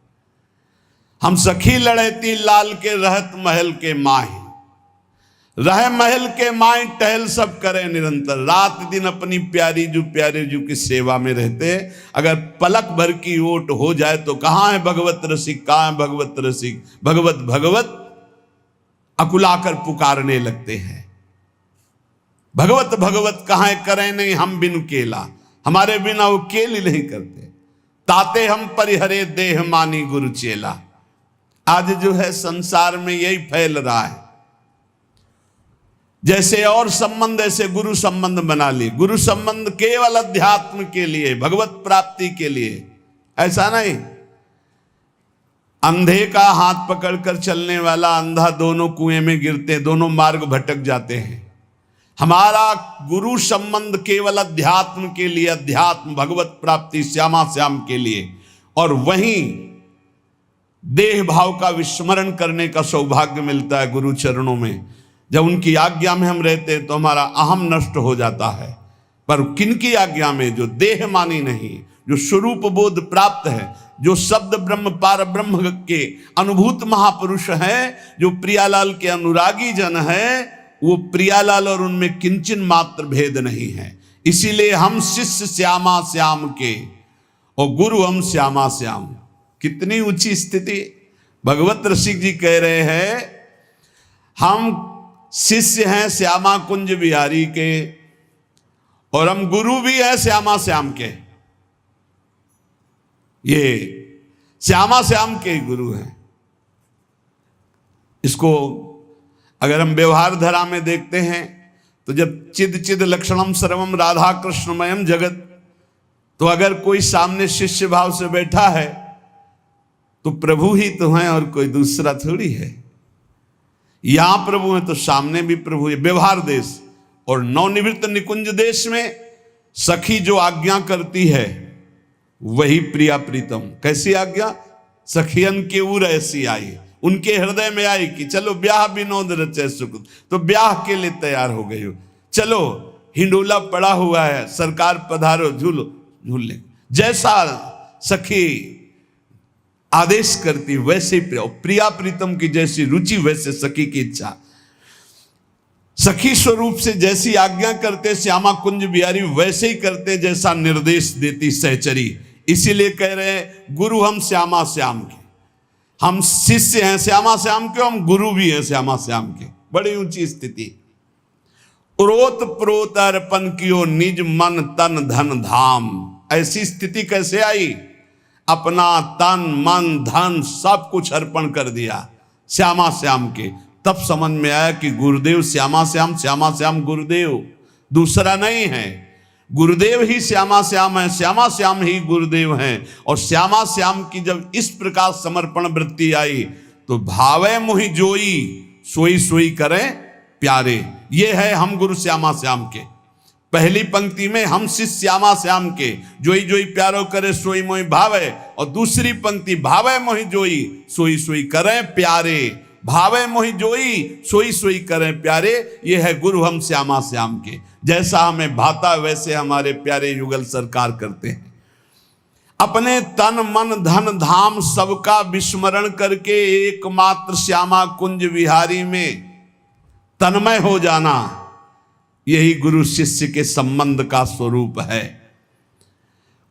हम सखी लड़ेती लाल के रहत महल के माही। रह महल के माए टहल सब करें निरंतर। रात दिन अपनी प्यारी जू की सेवा में रहते हैं। अगर पलक भर की ओट हो जाए तो कहाँ है भगवत रसिक, कहाँ है भगवत रसिक। भगवत भगवत अकुलाकर पुकारने लगते हैं। भगवत भगवत कहाँ करें नहीं, हम बिनु केला। हमारे बिना वो केल ही नहीं करते। ताते हम परिहरे देह मानी गुरु चेला। आज जो है संसार में यही फैल रहा है। जैसे और संबंध ऐसे गुरु संबंध बना लिए। गुरु संबंध केवल अध्यात्म के लिए, भगवत प्राप्ति के लिए, ऐसा नहीं। अंधे का हाथ पकड़कर चलने वाला अंधा दोनों कुएं में गिरते, दोनों मार्ग भटक जाते हैं। हमारा गुरु संबंध केवल अध्यात्म के लिए, अध्यात्म भगवत प्राप्ति श्यामा श्याम के लिए, और वहीं देह भाव का विस्मरण करने का सौभाग्य मिलता है गुरु चरणों में। जब उनकी आज्ञा में हम रहते हैं तो हमारा अहम नष्ट हो जाता है। पर किनकी आज्ञा में? जो देह मानी नहीं, जो स्वरूप बोध प्राप्त है, जो शब्द ब्रह्म पार ब्रह्म के अनुभूत महापुरुष हैं, जो प्रियालाल के अनुरागी जन हैं, वो प्रियालाल और उनमें किंचन मात्र भेद नहीं है। इसीलिए हम शिष्य श्यामा श्याम के और गुरु हम श्यामा श्याम। कितनी ऊंची स्थिति! भगवत रसिक जी कह रहे हैं हम शिष्य हैं श्यामा कुंज बिहारी के और हम गुरु भी हैं श्यामा श्याम के। ये श्यामा श्याम के गुरु हैं। इसको अगर हम व्यवहार धारा में देखते हैं तो जब चिद चिद लक्षणम सर्वम राधा कृष्णमयम जगत, तो अगर कोई सामने शिष्य भाव से बैठा है तो प्रभु ही तो है और कोई दूसरा थोड़ी है। यहां प्रभु है तो सामने भी प्रभु है। व्यवहार देश और नवनिवृत्त निकुंज देश में सखी जो आज्ञा करती है वही प्रिया प्रीतम। कैसी आज्ञा? सखियन के उर ऐसी आई, उनके हृदय में आई कि चलो ब्याह विनोद रचे सुख, तो ब्याह के लिए तैयार हो गई हो। चलो हिंडोला पड़ा हुआ है, सरकार पधारो, झूलो झूल ले। जैसा सखी आदेश करती वैसे ही प्रिया प्रीतम की जैसी रुचि वैसे सखी की इच्छा। सखी स्वरूप से जैसी आज्ञा करते श्यामा कुंज बिहारी वैसे ही करते जैसा निर्देश देती सहचरी। इसीलिए कह रहे हैं गुरु हम श्यामा श्याम के। हम शिष्य हैं श्यामा श्याम के, हम गुरु भी हैं श्यामा श्याम के। बड़ी ऊंची स्थिति। उरोत प्रोत अर्पण कियो निज मन तन धन धाम। ऐसी स्थिति कैसे आई? अपना तन मन धन सब कुछ अर्पण कर दिया श्यामा श्याम के। तब समझ में आया कि गुरुदेव श्यामा श्याम, श्यामा श्याम गुरुदेव, दूसरा नहीं है। गुरुदेव ही श्यामा श्याम है, श्यामा श्याम ही गुरुदेव हैं। और श्यामा श्याम की जब इस प्रकार समर्पण वृत्ति आई तो भावे मोहि जोई सोई सोई करें प्यारे। ये है हम गुरु श्यामा श्याम के। पहली पंक्ति में हम शिष्य श्यामा श्याम के, जोई जोई प्यारो करे सोई मोहि भावे, और दूसरी पंक्ति भावे मोहि जोई सोई सोई करें प्यारे। भावे मोहि जोई सोई सोई करें प्यारे, ये है गुरु हम श्यामा श्याम के। जैसा हमें भाता वैसे हमारे प्यारे युगल सरकार करते हैं। अपने तन मन धन धाम सबका विस्मरण करके एकमात्र श्यामा कुंज विहारी में तन्मय हो जाना, यही गुरु शिष्य के संबंध का स्वरूप है।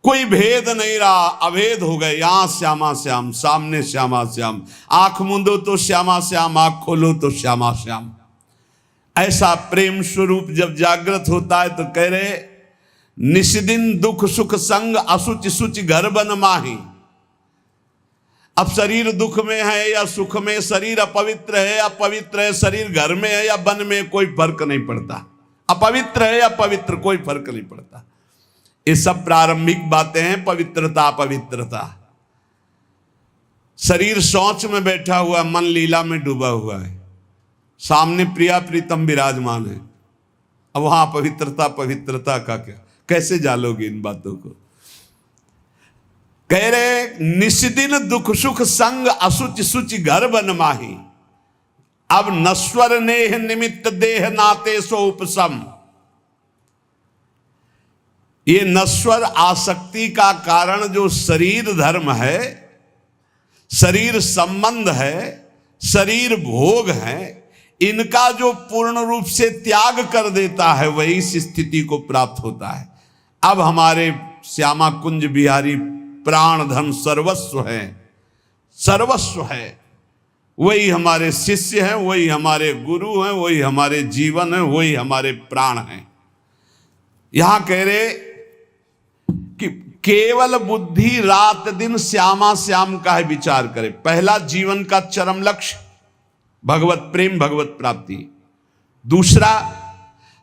कोई भेद नहीं रहा, अभेद हो गए। यहां श्यामा श्याम, सामने श्यामा श्याम, आंख मूंदो तो श्यामा श्याम, आंख खोलो तो श्यामा श्याम। ऐसा प्रेम स्वरूप जब जागृत होता है तो कह रहे निष्दिन दुख सुख संग असुच सुच घर बन माही। अब शरीर दुख में है या सुख में, शरीर अपवित्र है या पवित्र है, शरीर घर में है या वन में, कोई फर्क नहीं पड़ता। अपवित्र है या पवित्र, कोई फर्क नहीं पड़ता। ये सब प्रारंभिक बातें हैं। पवित्रता अपवित्रता। शरीर शौच में बैठा हुआ, मन लीला में डूबा हुआ है, सामने प्रिया प्रीतम विराजमान है। अब वहां पवित्रता पवित्रता का क्या, कैसे जालोगे इन बातों को? कह रहे निष्दिन दुख सुख संग असुच सुच घर बन माही। अब नश्वर नेह निमित्त देह नाते सो उपसम। ये नश्वर आसक्ति का कारण जो शरीर धर्म है, शरीर संबंध है, शरीर भोग है, इनका जो पूर्ण रूप से त्याग कर देता है वही इस स्थिति को प्राप्त होता है। अब हमारे श्यामा कुंज बिहारी प्राण धन सर्वस्व है, सर्वस्व है। वही हमारे शिष्य हैं, वही हमारे गुरु हैं, वही हमारे जीवन है, वही हमारे प्राण हैं। यहां कह रहे कि केवल बुद्धि रात दिन श्यामा श्याम का है विचार करे। पहला जीवन का चरम लक्ष्य भगवत प्रेम, भगवत प्राप्ति। दूसरा,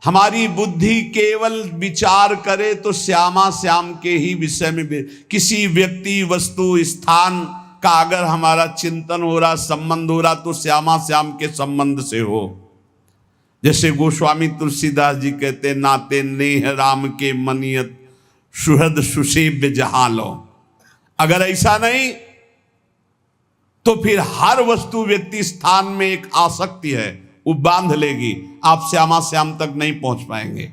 हमारी बुद्धि केवल विचार करे तो श्यामा श्याम के ही विषय में, किसी व्यक्ति वस्तु स्थान का अगर हमारा चिंतन हो रहा, संबंध हो रहा, तो श्यामा श्याम के संबंध से हो। जैसे गोस्वामी तुलसीदास जी कहते, नाते नेह राम के मनियत सुहृद सुसेव्य जहां लो। अगर ऐसा नहीं तो फिर हर वस्तु व्यक्ति स्थान में एक आसक्ति है, वो बांध लेगी, आप श्यामा श्याम तक नहीं पहुंच पाएंगे।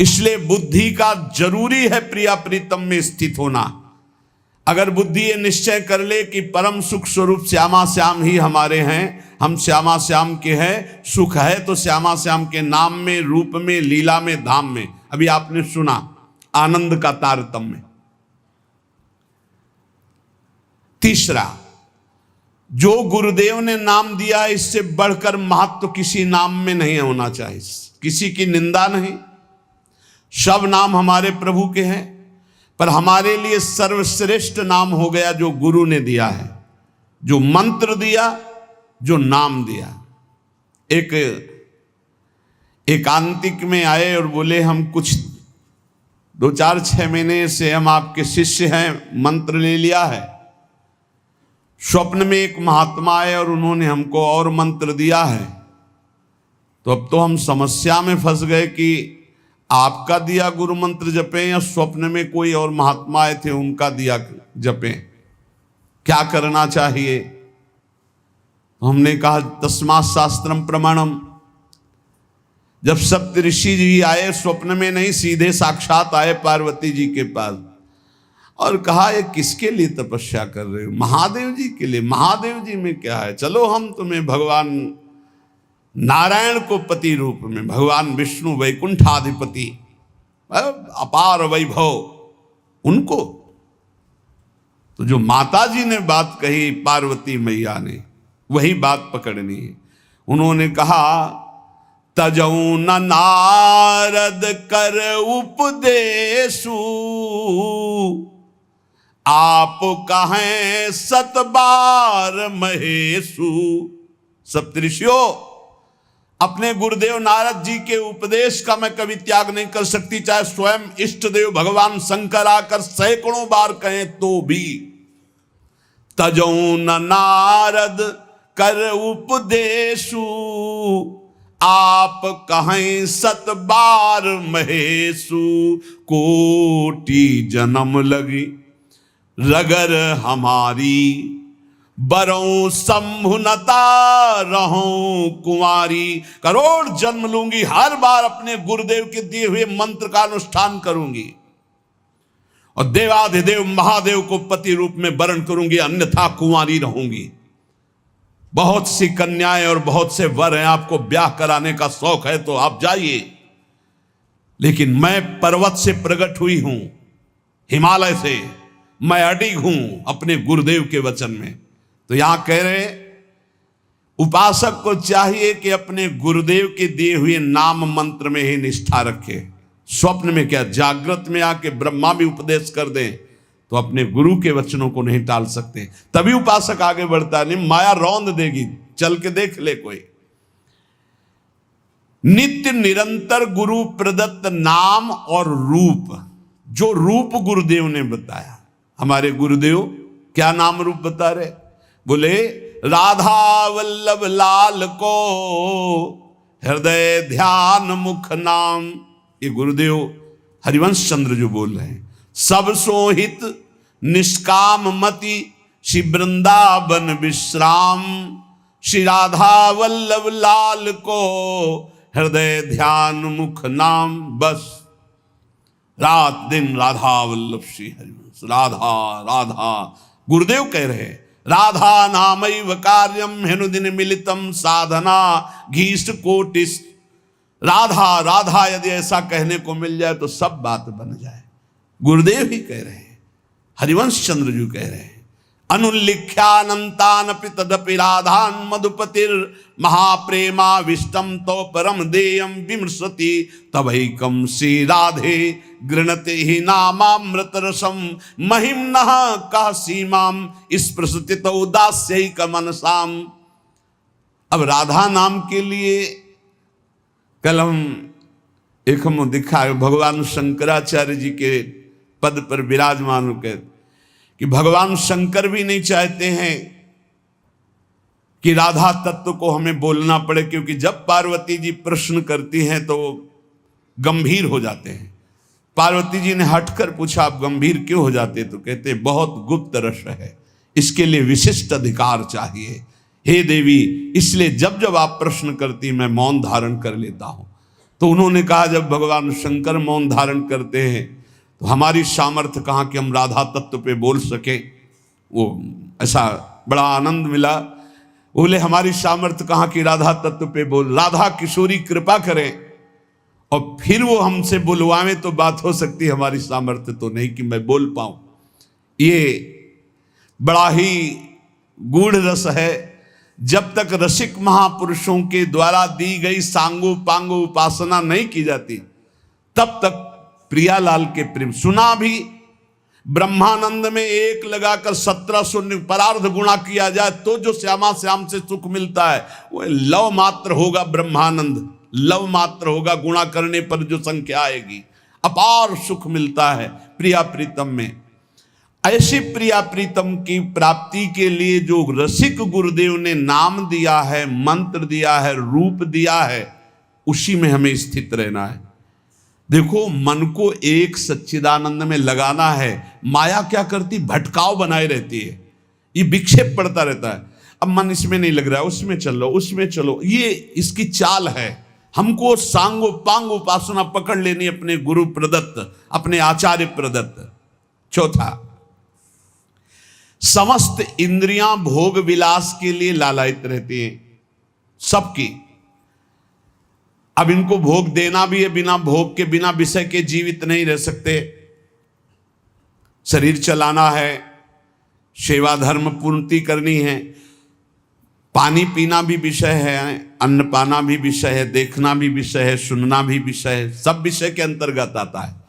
इसलिए बुद्धि का जरूरी है प्रिया प्रीतम में स्थित होना। अगर बुद्धि ये निश्चय कर ले कि परम सुख स्वरूप श्यामा श्याम ही हमारे हैं, हम श्यामा श्याम के हैं, सुख है तो श्यामा श्याम के नाम में, रूप में, लीला में, धाम में। अभी आपने सुना आनंद का तारतम्य। तीसरा, जो गुरुदेव ने नाम दिया इससे बढ़कर महत्व किसी नाम में नहीं होना चाहिए, किसी की निंदा नहीं। सब नाम हमारे प्रभु के हैं, पर हमारे लिए सर्वश्रेष्ठ नाम हो गया जो गुरु ने दिया है, जो मंत्र दिया, जो नाम दिया। एक एकांतिक में आए और बोले, हम कुछ 2-4-6 महीने से हम आपके शिष्य हैं, मंत्र ले लिया है। स्वप्न में एक महात्मा आए और उन्होंने हमको और मंत्र दिया है, तो अब तो हम समस्या में फंस गए कि आपका दिया गुरु मंत्र जपें या स्वप्न में कोई और महात्मा आए थे उनका दिया जपें, क्या करना चाहिए। तो हमने कहा तस्मात् शास्त्रम प्रमाणम। जब सप्तऋषि जी आए, स्वप्न में नहीं, सीधे साक्षात आए पार्वती जी के पास और कहा, ये किसके लिए तपस्या कर रहे हो? महादेव जी के लिए। महादेव जी में क्या है, चलो हम तुम्हें भगवान नारायण को पति रूप में, भगवान विष्णु वैकुंठाधिपति, अपार वैभव, उनको। तो जो माता जी ने बात कही पार्वती मैया ने, वही बात पकड़नी है। उन्होंने कहा, तजऊ न नारद कर उपदेशु, आप कहें सतबार महेशु। सप्तऋषियों, अपने गुरुदेव नारद जी के उपदेश का मैं कभी त्याग नहीं कर सकती, चाहे स्वयं इष्ट देव भगवान शंकर आकर सैकड़ों बार कहें तो भी। तजऊ न नारद कर उपदेशु, आप कहें सत बार महेशु। कोटि जन्म लगी रगर हमारी, बरों संभुनता रहूं कुंवारी। करोड़ जन्म लूंगी, हर बार अपने गुरुदेव के दिए हुए मंत्र का अनुष्ठान करूंगी और देवाधिदेव महादेव को पति रूप में वरण करूंगी, अन्यथा कुंवारी रहूंगी। बहुत सी कन्याएं और बहुत से वर हैं, आपको ब्याह कराने का शौक है तो आप जाइए, लेकिन मैं पर्वत से प्रकट हुई हूं, हिमालय से, मैं अडिग हूं अपने गुरुदेव के वचन में। तो यहां कह रहे, उपासक को चाहिए कि अपने गुरुदेव के दिए हुए नाम मंत्र में ही निष्ठा रखे। स्वप्न में क्या, जागृत में आके ब्रह्मा भी उपदेश कर दें तो अपने गुरु के वचनों को नहीं टाल सकते, तभी उपासक आगे बढ़ता है। नहीं, माया रौंद देगी, चल के देख ले कोई। नित्य निरंतर गुरु प्रदत्त नाम और रूप, जो रूप गुरुदेव ने बताया। हमारे गुरुदेव क्या नाम रूप बता रहे, बोले राधा वल्लभ लाल को हृदय ध्यान मुख नाम। ये गुरुदेव हरिवंश चंद्र जो बोल रहे हैं, सब सोहित निष्काम मति श्री वृंदावन विश्राम। श्री राधा वल्लभ लाल को हृदय ध्यान मुख नाम। बस रात दिन राधा वल्लभ श्री हरिवंश, राधा राधा। गुरुदेव कह रहे हैं, राधा नामैव कार्यम हेनुदिन मिलितम साधना घीष्ट कोटिस। राधा राधा यदि ऐसा कहने को मिल जाए तो सब बात बन जाए। गुरुदेव ही कह रहे हैं, हरिवंश चंद्र जी कह रहे हैं, अनुल्लिख्यानंतानपि तदपि राधान मधुपतिर महाप्रेमाविष्टम तो परम देयम विमृशति तवैकम श्री राधे गृणते ही नामामृत रसम महिम्नः कह सीमाम स्पृशति तो दास्यैक मनसाम। अब राधा नाम के लिए कल हम दिखा भगवान शंकराचार्य जी के पद पर विराजमान होकर कि भगवान शंकर भी नहीं चाहते हैं कि राधा तत्व को हमें बोलना पड़े, क्योंकि जब पार्वती जी प्रश्न करती हैं तो वो गंभीर हो जाते हैं। पार्वती जी ने हटकर पूछा, आप गंभीर क्यों हो जाते? तो कहते बहुत गुप्त रस है, इसके लिए विशिष्ट अधिकार चाहिए। हे देवी, इसलिए जब जब आप प्रश्न करती मैं मौन धारण कर लेता हूं। तो उन्होंने कहा, जब भगवान शंकर मौन धारण करते हैं तो हमारी सामर्थ्य कहाँ कि हम राधा तत्व पे बोल सके। वो ऐसा बड़ा आनंद मिला। बोले हमारी सामर्थ्य कहाँ की राधा तत्व पे बोल, राधा किशोरी कृपा करें और फिर वो हमसे बुलवाएं तो बात हो सकती है, हमारी सामर्थ्य तो नहीं कि मैं बोल पाऊं। ये बड़ा ही गूढ़ रस है। जब तक रसिक महापुरुषों के द्वारा दी गई सांगो पांगो उपासना नहीं की जाती तब तक प्रियालाल के प्रेम सुना भी। ब्रह्मानंद में एक लगाकर 1700 परार्ध गुणा किया जाए तो जो श्यामा श्याम से सुख मिलता है वो लव मात्र होगा। ब्रह्मानंद लव मात्र होगा, गुणा करने पर जो संख्या आएगी अपार सुख मिलता है प्रिया प्रीतम में। ऐसी प्रिया प्रीतम की प्राप्ति के लिए जो रसिक गुरुदेव ने नाम दिया है, मंत्र दिया है, रूप दिया है, उसी में हमें स्थित रहना है। देखो, मन को एक सच्चिदानंद में लगाना है। माया क्या करती, भटकाव बनाए रहती है, ये विक्षेप पड़ता रहता है। अब मन इसमें नहीं लग रहा है, उसमें चलो, उसमें चलो, ये इसकी चाल है। हमको सांगो पांग उपासना पकड़ लेनी अपने गुरु प्रदत्त, अपने आचार्य प्रदत्त। चौथा, समस्त इंद्रियां भोग विलास के लिए लालायित रहती हैं, सबकी। अब इनको भोग देना भी है, बिना भोग के, बिना विषय के जीवित नहीं रह सकते। शरीर चलाना है, सेवा धर्म पूर्ति करनी है, पानी पीना भी विषय है, अन्न पाना भी विषय है, देखना भी विषय है, सुनना भी विषय है, सब विषय के अंतर्गत आता है।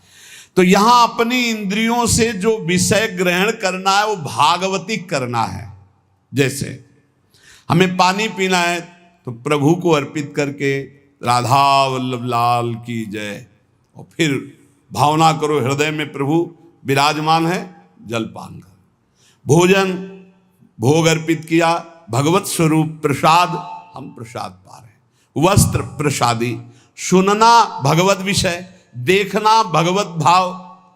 तो यहां अपनी इंद्रियों से जो विषय ग्रहण करना है वो भागवतिक करना है। जैसे हमें पानी पीना है तो प्रभु को अर्पित करके राधा वल्लभ लाल की जय, और फिर भावना करो हृदय में प्रभु विराजमान है, जलपान कर। भोजन भोग अर्पित किया, भगवत स्वरूप प्रसाद, हम प्रसाद पा रहे हैं। वस्त्र प्रसादी, सुनना भगवत विषय, देखना भगवत भाव,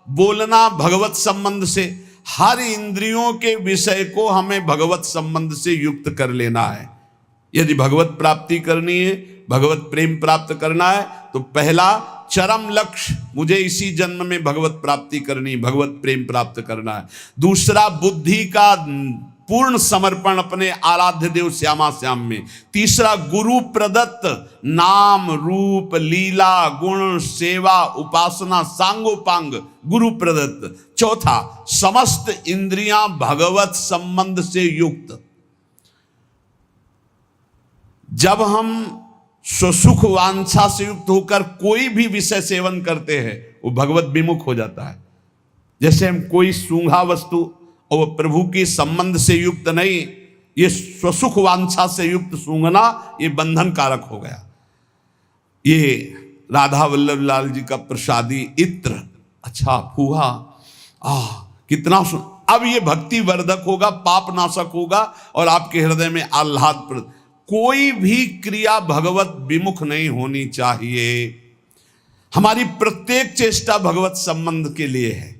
बोलना भगवत संबंध से। हर इंद्रियों के विषय को हमें भगवत संबंध से युक्त कर लेना है। यदि भगवत प्राप्ति करनी है, भगवत प्रेम प्राप्त करना है, तो पहला चरम लक्ष्य मुझे इसी जन्म में भगवत प्राप्ति करनी, भगवत प्रेम प्राप्त करना है। दूसरा बुद्धि का पूर्ण समर्पण अपने आराध्य देव श्यामा श्याम में। तीसरा गुरु प्रदत्त नाम रूप लीला गुण सेवा उपासना सांगोपांग गुरु प्रदत्त। चौथा, समस्त इंद्रियां भगवत संबंध से युक्त। जब हम स्वसुख वांछा से युक्त होकर कोई भी विषय सेवन करते हैं वो भगवत विमुख हो जाता है। जैसे हम कोई सूंघा वस्तु और वो प्रभु के संबंध से युक्त नहीं, ये स्वसुख वांछा से युक्त सूंघना, ये बंधन कारक हो गया। ये राधा वल्लभ लाल जी का प्रसादी इत्र, अच्छा फूहा, कितना अब ये भक्ति वर्धक होगा, पाप नाशक होगा और आपके हृदय में आह्लाद। कोई भी क्रिया भगवत विमुख नहीं होनी चाहिए। हमारी प्रत्येक चेष्टा भगवत संबंध के लिए है।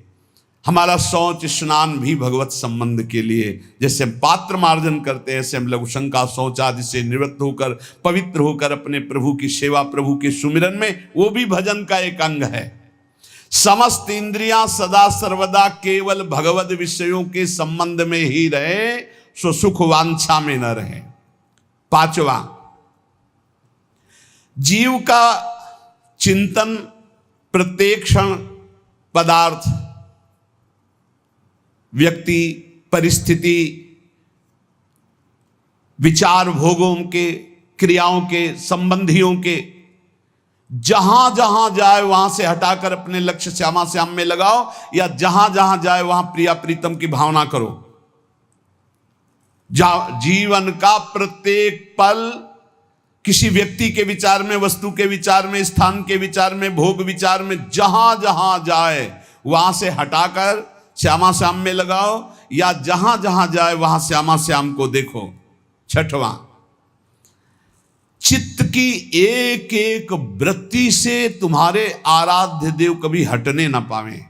हमारा शौच स्नान भी भगवत संबंध के लिए। जैसे हम पात्र मार्जन करते हैं, ऐसे हम लघुशंका शौच आदि से निवृत्त होकर पवित्र होकर अपने प्रभु की सेवा, प्रभु के सुमिरन में, वो भी भजन का एक अंग है। समस्त इंद्रियां सदा सर्वदा केवल भगवत विषयों के संबंध में ही रहे, सो सुख वांछा में न रहे। पांचवा, जीव का चिंतन प्रत्येक क्षण पदार्थ, व्यक्ति, परिस्थिति, विचार, भोगों के, क्रियाओं के, संबंधियों के, जहां जहां जाए वहां से हटाकर अपने लक्ष्य श्यामा श्याम में लगाओ, या जहां जहां जाए वहां प्रिया प्रीतम की भावना करो। जीवन का प्रत्येक पल किसी व्यक्ति के विचार में, वस्तु के विचार में, स्थान के विचार में, भोग विचार में, जहां जहां जाए वहां से हटाकर श्यामा श्याम में लगाओ, या जहां जहां जाए वहां श्यामा श्याम को देखो। छठवां, चित्त की एक एक वृत्ति से तुम्हारे आराध्य देव कभी हटने ना पावे।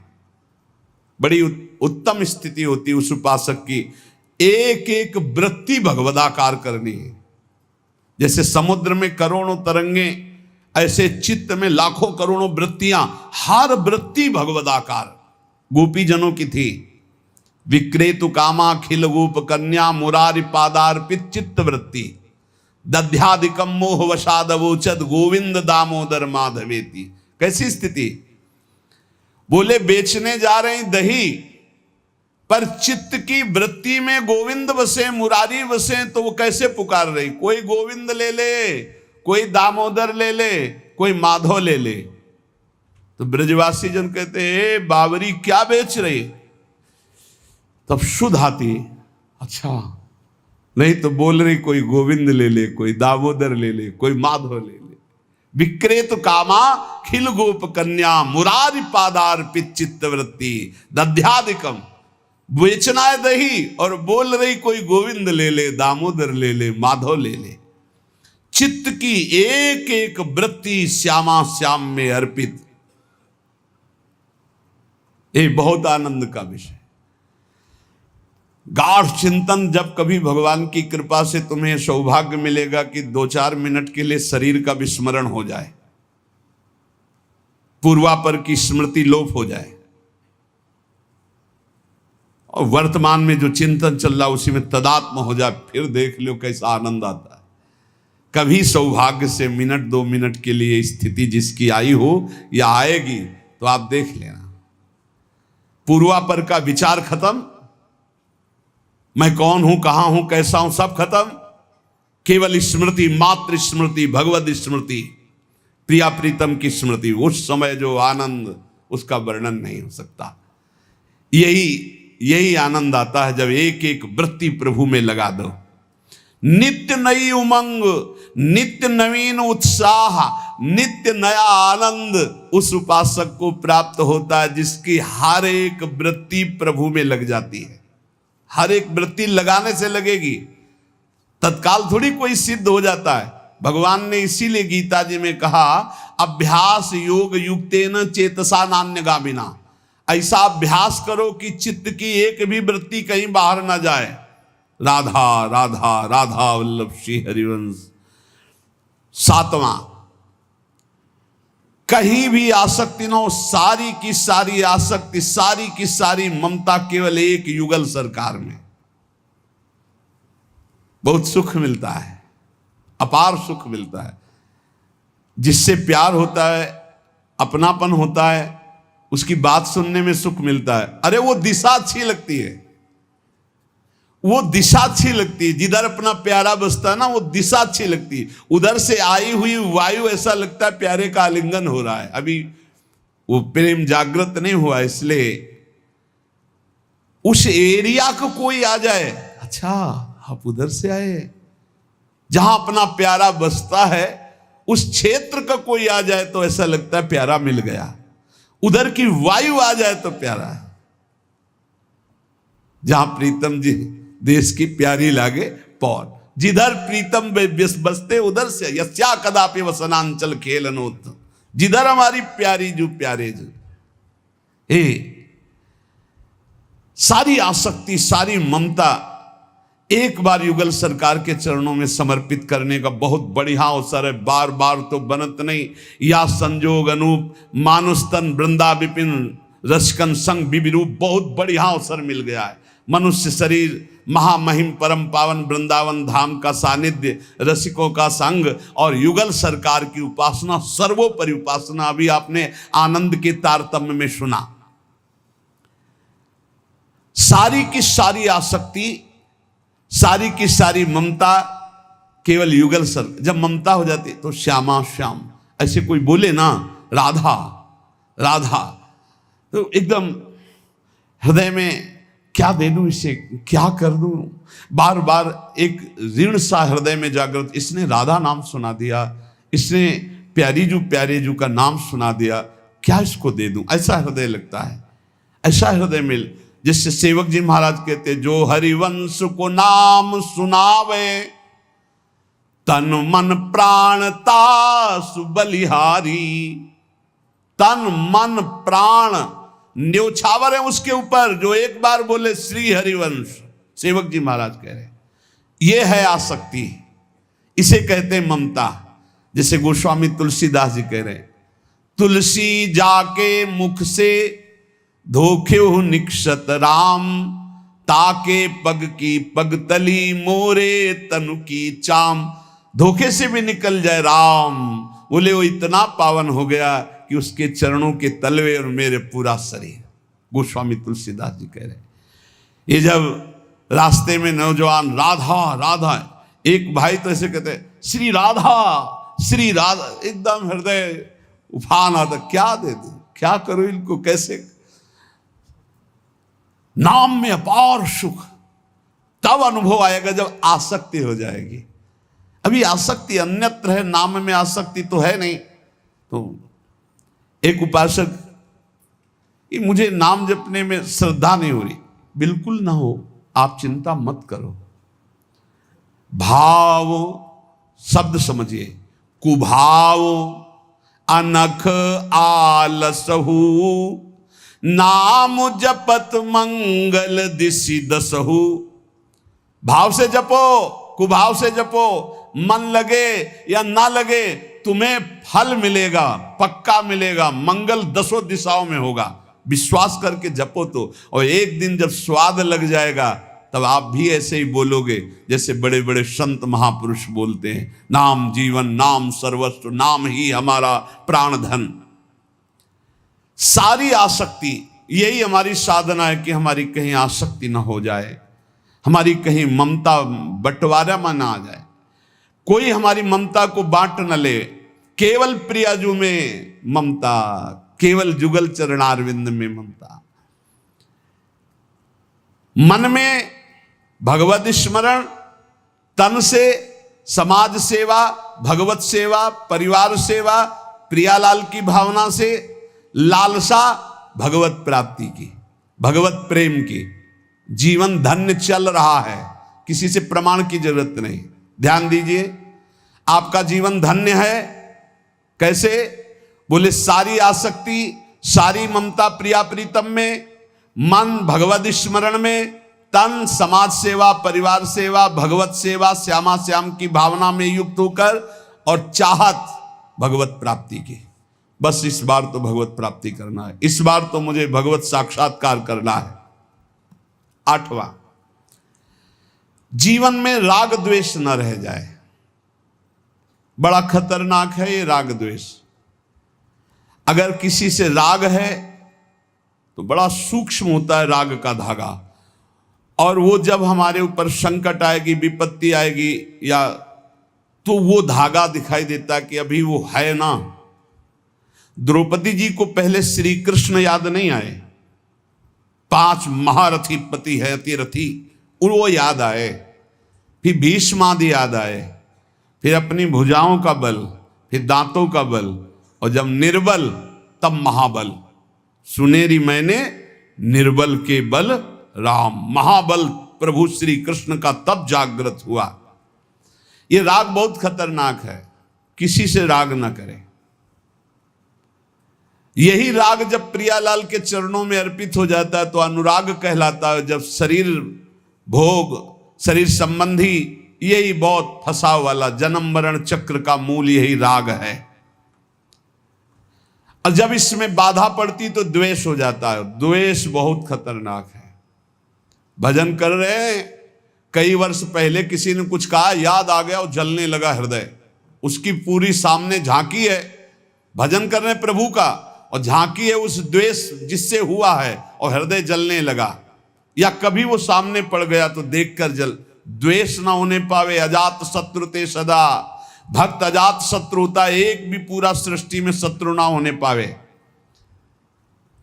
बड़ी उत्तम स्थिति होती उस उपासक की, एक एक वृत्ति भगवदाकार करनी है। जैसे समुद्र में करोड़ों तरंगे, ऐसे चित्त में लाखों करोड़ों वृत्तियां, हर वृत्ति भगवदाकार गोपी जनों की थी। विक्रेतु कामा खिल गोप कन्या मुरारी पादार्पित चित्त वृत्ति दध्यादिकम मोह वशादवोचत गोविंद दामोदर माधवेति। कैसी स्थिति? बोले बेचने जा रहे हैं दही, पर चित्त की वृत्ति में गोविंद बसे, मुरारी बसे, तो वो कैसे पुकार रही? कोई गोविंद ले ले, कोई दामोदर ले ले, कोई माधव ले ले। तो ब्रजवासी जन कहते हैं बावरी क्या बेच रही? तब शुद्ध आती, अच्छा नहीं तो बोल रही कोई गोविंद ले ले, कोई दामोदर ले ले, कोई माधव ले ले। विक्रेत कामा खिल गोप कन्या मुरारी पादार्पित चित्तवृत्ति दध्यादिकम। बेचना है दही और बोल रही कोई गोविंद ले ले, दामोदर ले ले, माधव ले ले। चित्त की एक एक वृत्ति श्यामा श्याम में अर्पित। ये बहुत आनंद का विषय। गाढ़ चिंतन, जब कभी भगवान की कृपा से तुम्हें सौभाग्य मिलेगा कि 2-4 मिनट के लिए शरीर का विस्मरण हो जाए, पूर्वापर की स्मृति लोप हो जाए, और वर्तमान में जो चिंतन चल रहा उसी में तदात्म हो जाए, फिर देख लो कैसा आनंद आता है। कभी सौभाग्य से मिनट 2 मिनट के लिए स्थिति जिसकी आई हो या आएगी तो आप देख लेना, पूर्वापर का विचार खत्म, मैं कौन हूं, कहां हूं, कैसा हूं, सब खत्म। केवल स्मृति, मात्र स्मृति, भगवत स्मृति, प्रिया प्रीतम की स्मृति। उस समय जो आनंद, उसका वर्णन नहीं हो सकता। यही आनंद आता है जब एक एक वृत्ति प्रभु में लगा दो। नित्य नई उमंग, नित्य नवीन उत्साह, नित्य नया आनंद उस उपासक को प्राप्त होता है जिसकी हर एक वृत्ति प्रभु में लग जाती है। हर एक वृत्ति लगाने से लगेगी, तत्काल थोड़ी कोई सिद्ध हो जाता है। भगवान ने इसीलिए गीता जी में कहा, अभ्यास योग युक्तेन चेतसा नान्यगामिना। ऐसा अभ्यास करो कि चित्त की एक भी वृत्ति कहीं बाहर ना जाए। राधा राधा राधा वल्लभ श्री हरिवंश। 7वां, कहीं भी आसक्ति न हो, सारी की सारी आसक्ति, सारी की सारी ममता केवल एक युगल सरकार में। बहुत सुख मिलता है, अपार सुख मिलता है। जिससे प्यार होता है, अपनापन होता है, उसकी बात सुनने में सुख मिलता है। अरे वो दिशा अच्छी लगती है, वो दिशा अच्छी लगती है। जिधर अपना प्यारा बसता है ना, वो दिशा अच्छी लगती है। उधर से आई हुई वायु ऐसा लगता है प्यारे का आलिंगन हो रहा है। अभी वो प्रेम जागृत नहीं हुआ, इसलिए उस एरिया को कोई आ जाए, अच्छा आप उधर से आए, जहां अपना प्यारा बसता है उस क्षेत्र का कोई आ जाए तो ऐसा लगता है प्यारा मिल गया। उधर की वायु आ जाए तो प्यारा है। जहां प्रीतम जी देश की प्यारी लागे पौन, जिधर प्रीतम बसते उधर से यस्या कदापि वसनांचल खेलनोत। जिधर हमारी प्यारी जो प्यारे जो, सारी आसक्ति, सारी ममता एक बार युगल सरकार के चरणों में समर्पित करने का बहुत बढ़िया अवसर है। बार बार तो बनत नहीं। या संजोग अनूप मानुष तन वृंदा विपिन रसकन संग विविरूप, बहुत बढ़िया अवसर मिल गया है। मनुष्य शरीर, महामहिम परम पावन वृंदावन धाम का सानिध्य, रसिकों का संग और युगल सरकार की उपासना, सर्वोपरि उपासना। अभी आपने आनंद के तारतम्य में सुना। सारी की सारी आसक्ति, सारी की सारी ममता केवल युगल सर। जब ममता हो जाती तो श्यामा श्याम, ऐसे कोई बोले ना राधा राधा, तो एकदम हृदय में क्या दे दूं इसे, क्या कर दूं। बार बार एक ऋण सा हृदय में जागृत। इसने राधा नाम सुना दिया, इसने प्यारे जू का नाम सुना दिया, क्या इसको दे दूं, ऐसा हृदय लगता है। ऐसा हृदय मिल, जिससे सेवक जी महाराज कहते, जो हरिवंश को नाम सुनावे तन मन प्राण तासु बलिहारी। तन मन प्राण न्योछावर है उसके ऊपर, जो एक बार बोले श्री हरिवंश। सेवक जी महाराज कह रहे ये है आसक्ति, इसे कहते हैं ममता। जैसे गोस्वामी तुलसीदास जी कह रहे, तुलसी जाके मुख से धोखे निक्षत राम, ताके पग की पगतली मोरे तनु की चाम। धोखे से भी निकल जाए राम, बोले वो इतना पावन हो गया कि उसके चरणों के तलवे और मेरे पूरा शरीर। गोस्वामी तुलसीदास जी कह रहे, ये जब रास्ते में नौजवान राधा राधा, एक भाई तो ऐसे कहते श्री राधा श्री राधा, एकदम हृदय उफान आता, क्या दे दूं, क्या करूं इनको, कैसे। नाम में अपार सुख तब अनुभव आएगा जब आसक्ति हो जाएगी। अभी आसक्ति अन्यत्र है, नाम में आसक्ति तो है नहीं। तो एक उपासक, ये मुझे नाम जपने में श्रद्धा नहीं हो रही, बिल्कुल ना हो, आप चिंता मत करो। भाव शब्द समझिए, कुभाव अनख आलसहु, नाम जपत मंगल दिशि दसहु। भाव से जपो, कुभाव से जपो, मन लगे या ना लगे तुम्हें फल मिलेगा, पक्का मिलेगा, मंगल दसों दिशाओं में होगा। विश्वास करके जपो तो, और एक दिन जब स्वाद लग जाएगा तब आप भी ऐसे ही बोलोगे जैसे बड़े बड़े संत महापुरुष बोलते हैं, नाम जीवन, नाम सर्वस्व, नाम ही हमारा प्राण धन। सारी आसक्ति, यही हमारी साधना है कि हमारी कहीं आसक्ति ना हो जाए, हमारी कहीं ममता बंटवारा में ना आ जाए, कोई हमारी ममता को बांट न ले। केवल प्रियाजू में ममता, केवल जुगल चरणारविंद में ममता। मन में भगवत स्मरण, तन से समाज सेवा, भगवत सेवा, परिवार सेवा, प्रियालाल की भावना से लालसा भगवत प्राप्ति की, भगवत प्रेम की। जीवन धन्य चल रहा है, किसी से प्रमाण की जरूरत नहीं। ध्यान दीजिए, आपका जीवन धन्य है। कैसे? बोले सारी आसक्ति, सारी ममता प्रिया प्रीतम में, मन भगवत स्मरण में, तन समाज सेवा, परिवार सेवा, भगवत सेवा, श्यामा श्याम की भावना में युक्त होकर, और चाहत भगवत प्राप्ति की। बस इस बार तो भगवत प्राप्ति करना है, इस बार तो मुझे भगवत साक्षात्कार करना है। 8वां, जीवन में राग द्वेष न रह जाए। बड़ा खतरनाक है ये राग द्वेष। अगर किसी से राग है तो बड़ा सूक्ष्म होता है राग का धागा, और वो जब हमारे ऊपर संकट आएगी, विपत्ति आएगी, या तो वो धागा दिखाई देता कि अभी वो है ना। द्रौपदी जी को पहले श्री कृष्ण याद नहीं आए, 5 महारथी पति है अतिरथी, वो याद आए, फिर भीष्मादि याद आए, फिर अपनी भुजाओं का बल, फिर दांतों का बल, और जब निर्बल तब महाबल। सुनेरी मैंने निर्बल के बल राम, महाबल प्रभु श्री कृष्ण का तब जागृत हुआ। ये राग बहुत खतरनाक है, किसी से राग ना करें। यही राग जब प्रियालाल के चरणों में अर्पित हो जाता है तो अनुराग कहलाता है। जब शरीर भोग, शरीर संबंधी, यही बहुत फंसाव वाला जन्म मरण चक्र का मूल यही राग है। और जब इसमें बाधा पड़ती तो द्वेष हो जाता है। द्वेष बहुत खतरनाक है। भजन कर रहे हैं, कई वर्ष पहले किसी ने कुछ कहा, याद आ गया और जलने लगा हृदय। उसकी पूरी सामने झांकी है, भजन कर रहे हैं प्रभु का, और झांकी है उस द्वेष जिससे हुआ है, और हृदय जलने लगा। या कभी वो सामने पड़ गया तो देखकर जल। द्वेष ना होने पावे, अजात शत्रु ते सदा। भक्त अजात शत्रु होता है, एक भी पूरा सृष्टि में शत्रु ना होने पावे।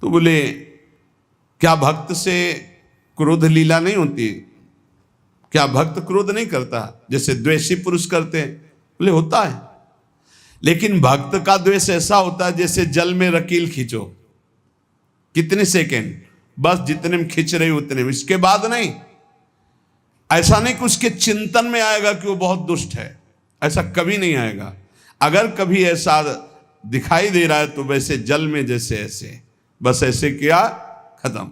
तो बोले क्या भक्त से क्रोध लीला नहीं होती। क्या भक्त क्रोध नहीं करता जैसे द्वेषी पुरुष करते हैं? बोले होता है, लेकिन भक्त का द्वेष ऐसा होता है जैसे जल में रकील खींचो, कितने सेकेंड, बस जितने में खींच रही उतने में, इसके बाद नहीं। ऐसा नहीं कि उसके चिंतन में आएगा कि वो बहुत दुष्ट है, ऐसा कभी नहीं आएगा। अगर कभी ऐसा दिखाई दे रहा है तो वैसे जल में जैसे ऐसे, बस ऐसे किया, खत्म।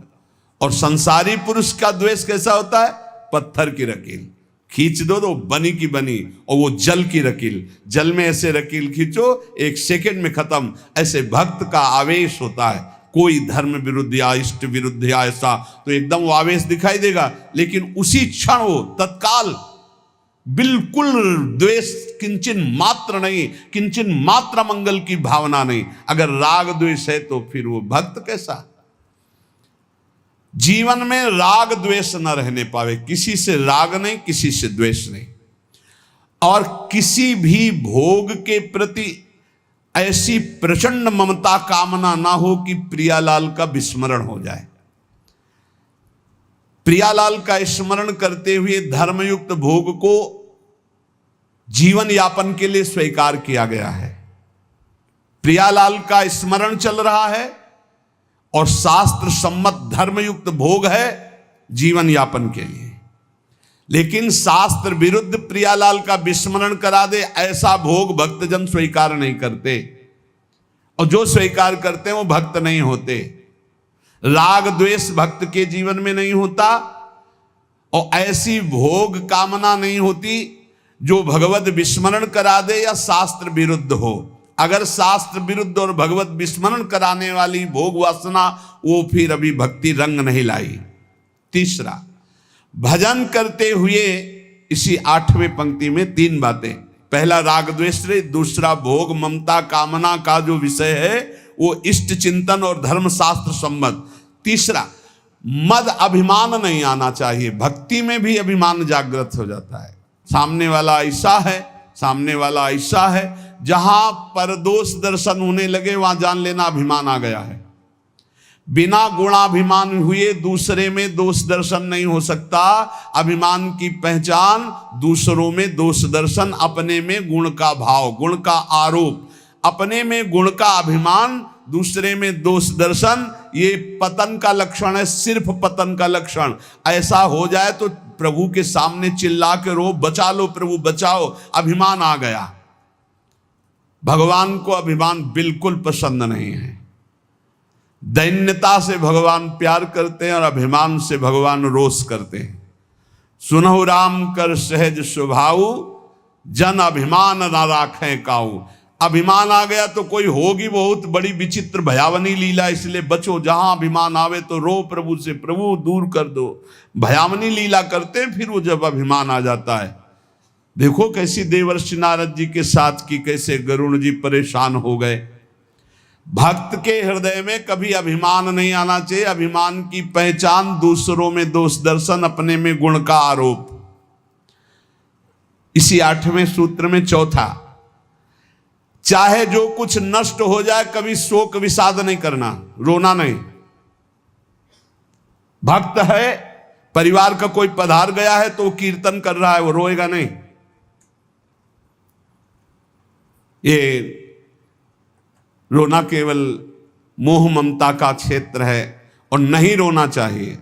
और संसारी पुरुष का द्वेष कैसा होता है? पत्थर की रकील खींच दो तो बनी की बनी, और वो जल की रकील, जल में ऐसे रकील खींचो, एक सेकंड में खत्म। ऐसे भक्त का आवेश होता है, कोई धर्म विरुद्ध या इष्ट विरुद्ध या ऐसा, तो एकदम वो आवेश दिखाई देगा, लेकिन उसी क्षण वो तत्काल बिल्कुल द्वेष किंचन मात्र नहीं, किंचन मात्र मंगल की भावना नहीं। अगर राग द्वेष है तो फिर वो भक्त कैसा? जीवन में राग द्वेष न रहने पावे, किसी से राग नहीं, किसी से द्वेष नहीं, और किसी भी भोग के प्रति ऐसी प्रचंड ममता कामना ना हो कि प्रियालाल का विस्मरण हो जाए। प्रियालाल का स्मरण करते हुए धर्मयुक्त भोग को जीवन यापन के लिए स्वीकार किया गया है। प्रियालाल का स्मरण चल रहा है और शास्त्र सम्मत धर्मयुक्त भोग है जीवन यापन के लिए, लेकिन शास्त्र विरुद्ध प्रियालाल का विस्मरण करा दे ऐसा भोग भक्तजन स्वीकार नहीं करते, और जो स्वीकार करते हैं वो भक्त नहीं होते। राग द्वेष भक्त के जीवन में नहीं होता, और ऐसी भोग कामना नहीं होती जो भगवत विस्मरण करा दे या शास्त्र विरुद्ध हो। अगर शास्त्र विरुद्ध और भगवत विस्मरण कराने वाली भोग वासना, वो फिर अभी भक्ति रंग नहीं लाई। तीसरा, भजन करते हुए इसी 8वें पंक्ति में 3 बातें। पहला राग द्वेष, दूसरा भोग ममता कामना का जो विषय है वो इष्ट चिंतन और धर्म शास्त्र सम्मत। तीसरा, मद अभिमान नहीं आना चाहिए। भक्ति में भी अभिमान जागृत हो जाता है, सामने वाला ऐसा है, सामने वाला ऐसा है, जहां परदोष दर्शन होने लगे वहां जान लेना अभिमान आ गया है। बिना गुणाभिमान हुए दूसरे में दोष दर्शन नहीं हो सकता। अभिमान की पहचान दूसरों में दोष दर्शन, अपने में गुण का भाव, गुण का आरोप, अपने में गुण का अभिमान, दूसरे में दोष दर्शन, ये पतन का लक्षण है, सिर्फ पतन का लक्षण। ऐसा हो जाए तो प्रभु के सामने चिल्ला के रो, बचा लो प्रभु बचाओ, अभिमान आ गया। भगवान को अभिमान बिल्कुल पसंद नहीं है। दैन्यता से भगवान प्यार करते हैं और अभिमान से भगवान रोष करते हैं। सुनहु राम कर सहज स्वभाव, जन अभिमान ना राखें काऊ। अभिमान आ गया तो कोई होगी बहुत बड़ी विचित्र भयावनी लीला, इसलिए बचो। जहां अभिमान आवे तो रो प्रभु से, प्रभु दूर कर दो। भयावनी लीला करते हैं फिर वो जब अभिमान आ जाता है। देखो कैसी देवर्षि नारद जी के साथ की, कैसे गरुड़ जी परेशान हो गए। भक्त के हृदय में कभी अभिमान नहीं आना चाहिए। अभिमान की पहचान दूसरों में दोष दर्शन, अपने में गुण का आरोप। इसी 8वें सूत्र में चौथा, चाहे जो कुछ नष्ट हो जाए कभी शोक विषाद नहीं करना, रोना नहीं। भक्त है, परिवार का कोई पधार गया है तो वो कीर्तन कर रहा है, वो रोएगा नहीं। ये रोना केवल मोह ममता का क्षेत्र है और नहीं रोना चाहिए।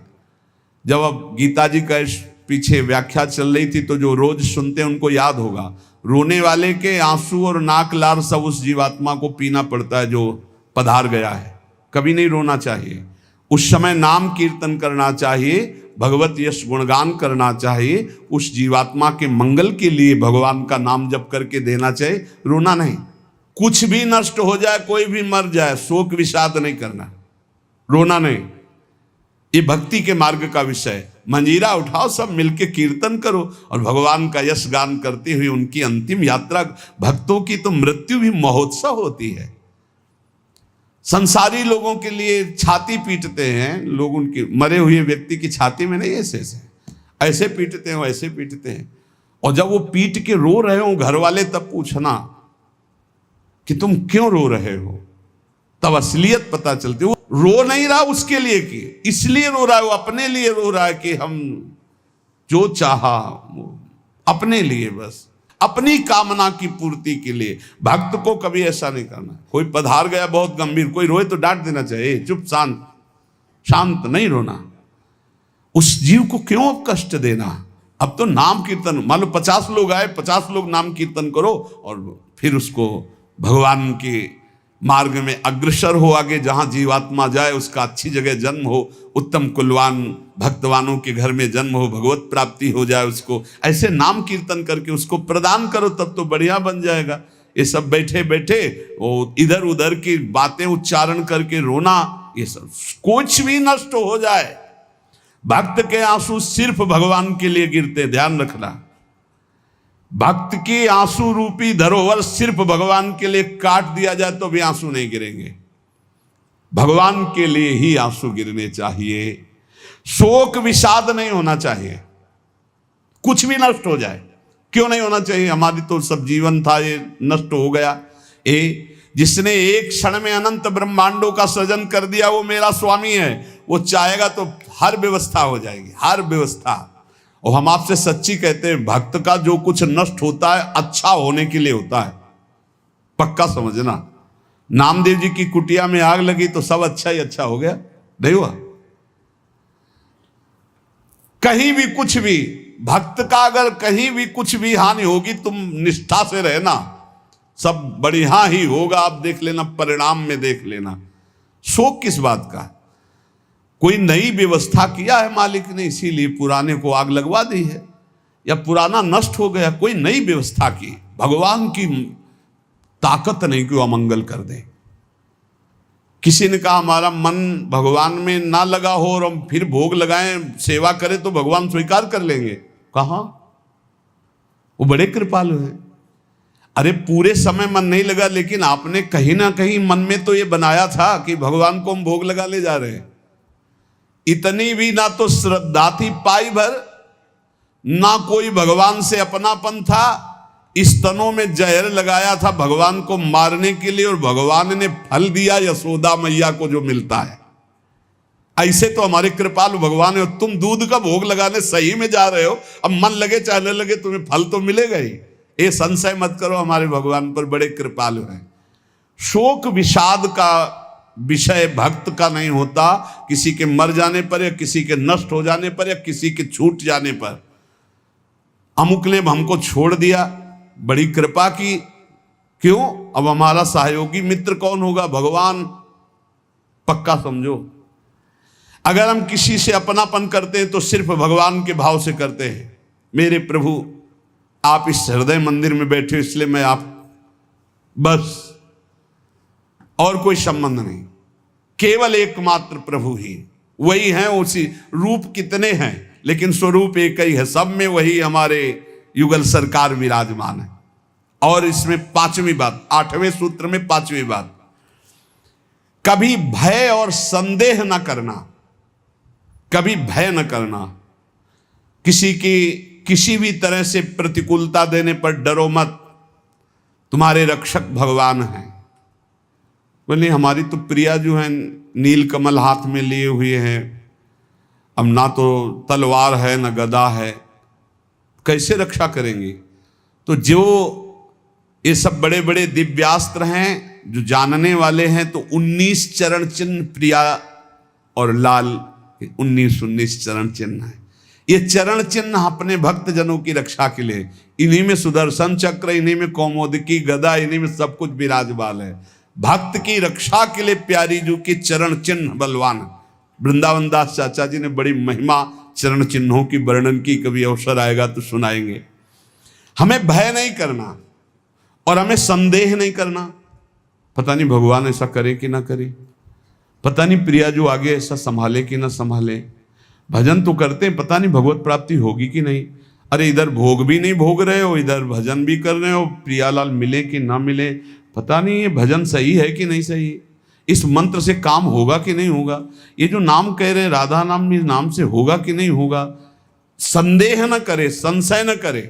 जब अब गीता जी का पीछे व्याख्या चल रही थी तो जो रोज सुनते हैं उनको याद होगा, रोने वाले के आंसू और नाक लार सब उस जीवात्मा को पीना पड़ता है जो पधार गया है। कभी नहीं रोना चाहिए। उस समय नाम कीर्तन करना चाहिए, भगवत यश गुणगान करना चाहिए, उस जीवात्मा के मंगल के लिए भगवान का नाम जप करके देना चाहिए, रोना नहीं। कुछ भी नष्ट हो जाए, कोई भी मर जाए, शोक विषाद नहीं करना, रोना नहीं। ये भक्ति के मार्ग का विषय। मंजीरा उठाओ, सब मिलके कीर्तन करो और भगवान का यश गान करते हुए उनकी अंतिम यात्रा। भक्तों की तो मृत्यु भी महोत्सव होती है। संसारी लोगों के लिए छाती पीटते हैं लोग, उनकी मरे हुए व्यक्ति की छाती में नहीं, ऐसे पीटते हैं, ऐसे पीटते हैं। और जब वो पीट के रो रहे हो घर वाले, तब पूछना कि तुम क्यों रो रहे हो, तब असलियत पता चलती है। वो रो नहीं रहा उसके लिए कि इसलिए रो रहा है, वो अपने लिए रो रहा है कि हम जो चाहा अपने लिए, बस अपनी कामना की पूर्ति के लिए। भक्त को कभी ऐसा नहीं करना। कोई पधार गया बहुत गंभीर, कोई रोए तो डांट देना चाहिए, चुप शांत शांत, नहीं रोना। उस जीव को क्यों अब कष्ट देना। अब तो नाम कीर्तन, मान लो 50 लोग आए, 50 लोग नाम कीर्तन करो और फिर उसको भगवान के मार्ग में अग्रसर हो, आगे जहां जीवात्मा जाए उसका अच्छी जगह जन्म हो, उत्तम कुलवान भक्तवानों के घर में जन्म हो, भगवत प्राप्ति हो जाए उसको। ऐसे नाम कीर्तन करके उसको प्रदान करो, तब तो बढ़िया बन जाएगा। ये सब बैठे बैठे वो इधर उधर की बातें उच्चारण करके रोना, ये सब कुछ भी नष्ट हो जाए। भक्त के आंसू सिर्फ भगवान के लिए गिरते, ध्यान रखना। भक्त की आंसू रूपी धरोहर सिर्फ भगवान के लिए काट दिया जाए तो भी आंसू नहीं गिरेंगे। भगवान के लिए ही आंसू गिरने चाहिए। शोक विषाद नहीं होना चाहिए। कुछ भी नष्ट हो जाए, क्यों नहीं होना चाहिए। हमारी तो सब जीवन था, ये नष्ट हो गया। जिसने एक क्षण में अनंत ब्रह्मांडों का सृजन कर दिया वो मेरा स्वामी है। वो चाहेगा तो हर व्यवस्था हो जाएगी, हर व्यवस्था। और हम आपसे सच्ची कहते हैं, भक्त का जो कुछ नष्ट होता है अच्छा होने के लिए होता है, पक्का समझना। नामदेव जी की कुटिया में आग लगी तो सब अच्छा ही अच्छा हो गया, नहीं हुआ। कहीं भी कुछ भी, भक्त का अगर कहीं भी कुछ भी हानि होगी, तुम निष्ठा से रहना, सब बढ़िया ही होगा। आप देख लेना, परिणाम में देख लेना। शोक किस बात का। कोई नई व्यवस्था किया है मालिक ने, इसीलिए पुराने को आग लगवा दी है, या पुराना नष्ट हो गया, कोई नई व्यवस्था की। भगवान की ताकत नहीं कि वो अमंगल कर दे। किसी ने कहा हमारा मन भगवान में ना लगा हो और हम फिर भोग लगाएं, सेवा करें तो भगवान स्वीकार कर लेंगे। कहां, वो बड़े कृपालु हैं। अरे पूरे समय मन नहीं लगा, लेकिन आपने कहीं ना कहीं मन में तो ये बनाया था कि भगवान को हम भोग लगा ले जा रहे हैं। इतनी भी ना तो श्रद्धा थी पाई भर, ना कोई भगवान से अपनापन था। स्तनों में जहर लगाया था भगवान को मारने के लिए, और भगवान ने फल दिया यशोदा मैया को जो मिलता है। ऐसे तो हमारे कृपालु भगवान है। तुम दूध का भोग लगाने सही में जा रहे हो, अब मन लगे चाहे न लगे तुम्हें फल तो मिलेगा ही। ये संशय मत करो, हमारे भगवान पर बड़े कृपालु हैं। शोक विषाद का विषय भक्त का नहीं होता। किसी के मर जाने पर, या किसी के नष्ट हो जाने पर, या किसी के छूट जाने पर। अमुक ने हमको छोड़ दिया, बड़ी कृपा की, क्यों। अब हमारा सहयोगी मित्र कौन होगा, भगवान। पक्का समझो, अगर हम किसी से अपनापन करते हैं तो सिर्फ भगवान के भाव से करते हैं। मेरे प्रभु आप इस हृदय मंदिर में बैठे, इसलिए मैं आप, बस और कोई संबंध नहीं, केवल एकमात्र प्रभु ही वही हैं। उसी रूप कितने हैं, लेकिन स्वरूप एक ही है। सब में वही हमारे युगल सरकार विराजमान है। और इसमें 5वीं बात, 8वें सूत्र में 5वीं बात, कभी भय और संदेह न करना। कभी भय न करना, किसी की किसी भी तरह से प्रतिकूलता देने पर डरो मत, तुम्हारे रक्षक भगवान हैं। बोले हमारी तो प्रिया जो है नील कमल हाथ में लिए हुए हैं, अब ना तो तलवार है ना गदा है, कैसे रक्षा करेंगी। तो जो ये सब बड़े बड़े दिव्यास्त्र हैं, जो जानने वाले हैं, तो 19 चरण चिन्ह प्रिया और लाल 19 चरण चिन्ह है। ये चरण चिन्ह अपने भक्त जनों की रक्षा के लिए, इन्हीं में सुदर्शन चक्र, इन्हीं में कौमोदकी गदा, इन्हीं में सब कुछ विराजमान है। भक्त की रक्षा के लिए प्यारी जी की चरण चिन्ह बलवान। वृंदावन दास चाचा जी ने बड़ी महिमा चरण चिन्हों की वर्णन की, कभी अवसर आएगा तो सुनाएंगे। हमें भय नहीं करना और हमें संदेह नहीं करना। पता नहीं भगवान ऐसा करे कि ना करे, पता नहीं प्रिया जो आगे ऐसा संभाले कि ना संभाले। भजन तो करते हैं, पता नहीं भगवत प्राप्ति होगी कि नहीं। अरे इधर भोग भी नहीं भोग रहे हो, इधर भजन भी कर रहे हो, प्रियालाल मिले कि ना मिले, पता नहीं ये भजन सही है कि नहीं सही, इस मंत्र से काम होगा कि नहीं होगा, ये जो नाम कह रहे हैं राधा नाम, इस नाम से होगा कि नहीं होगा। संदेह न करे, संशय न करे।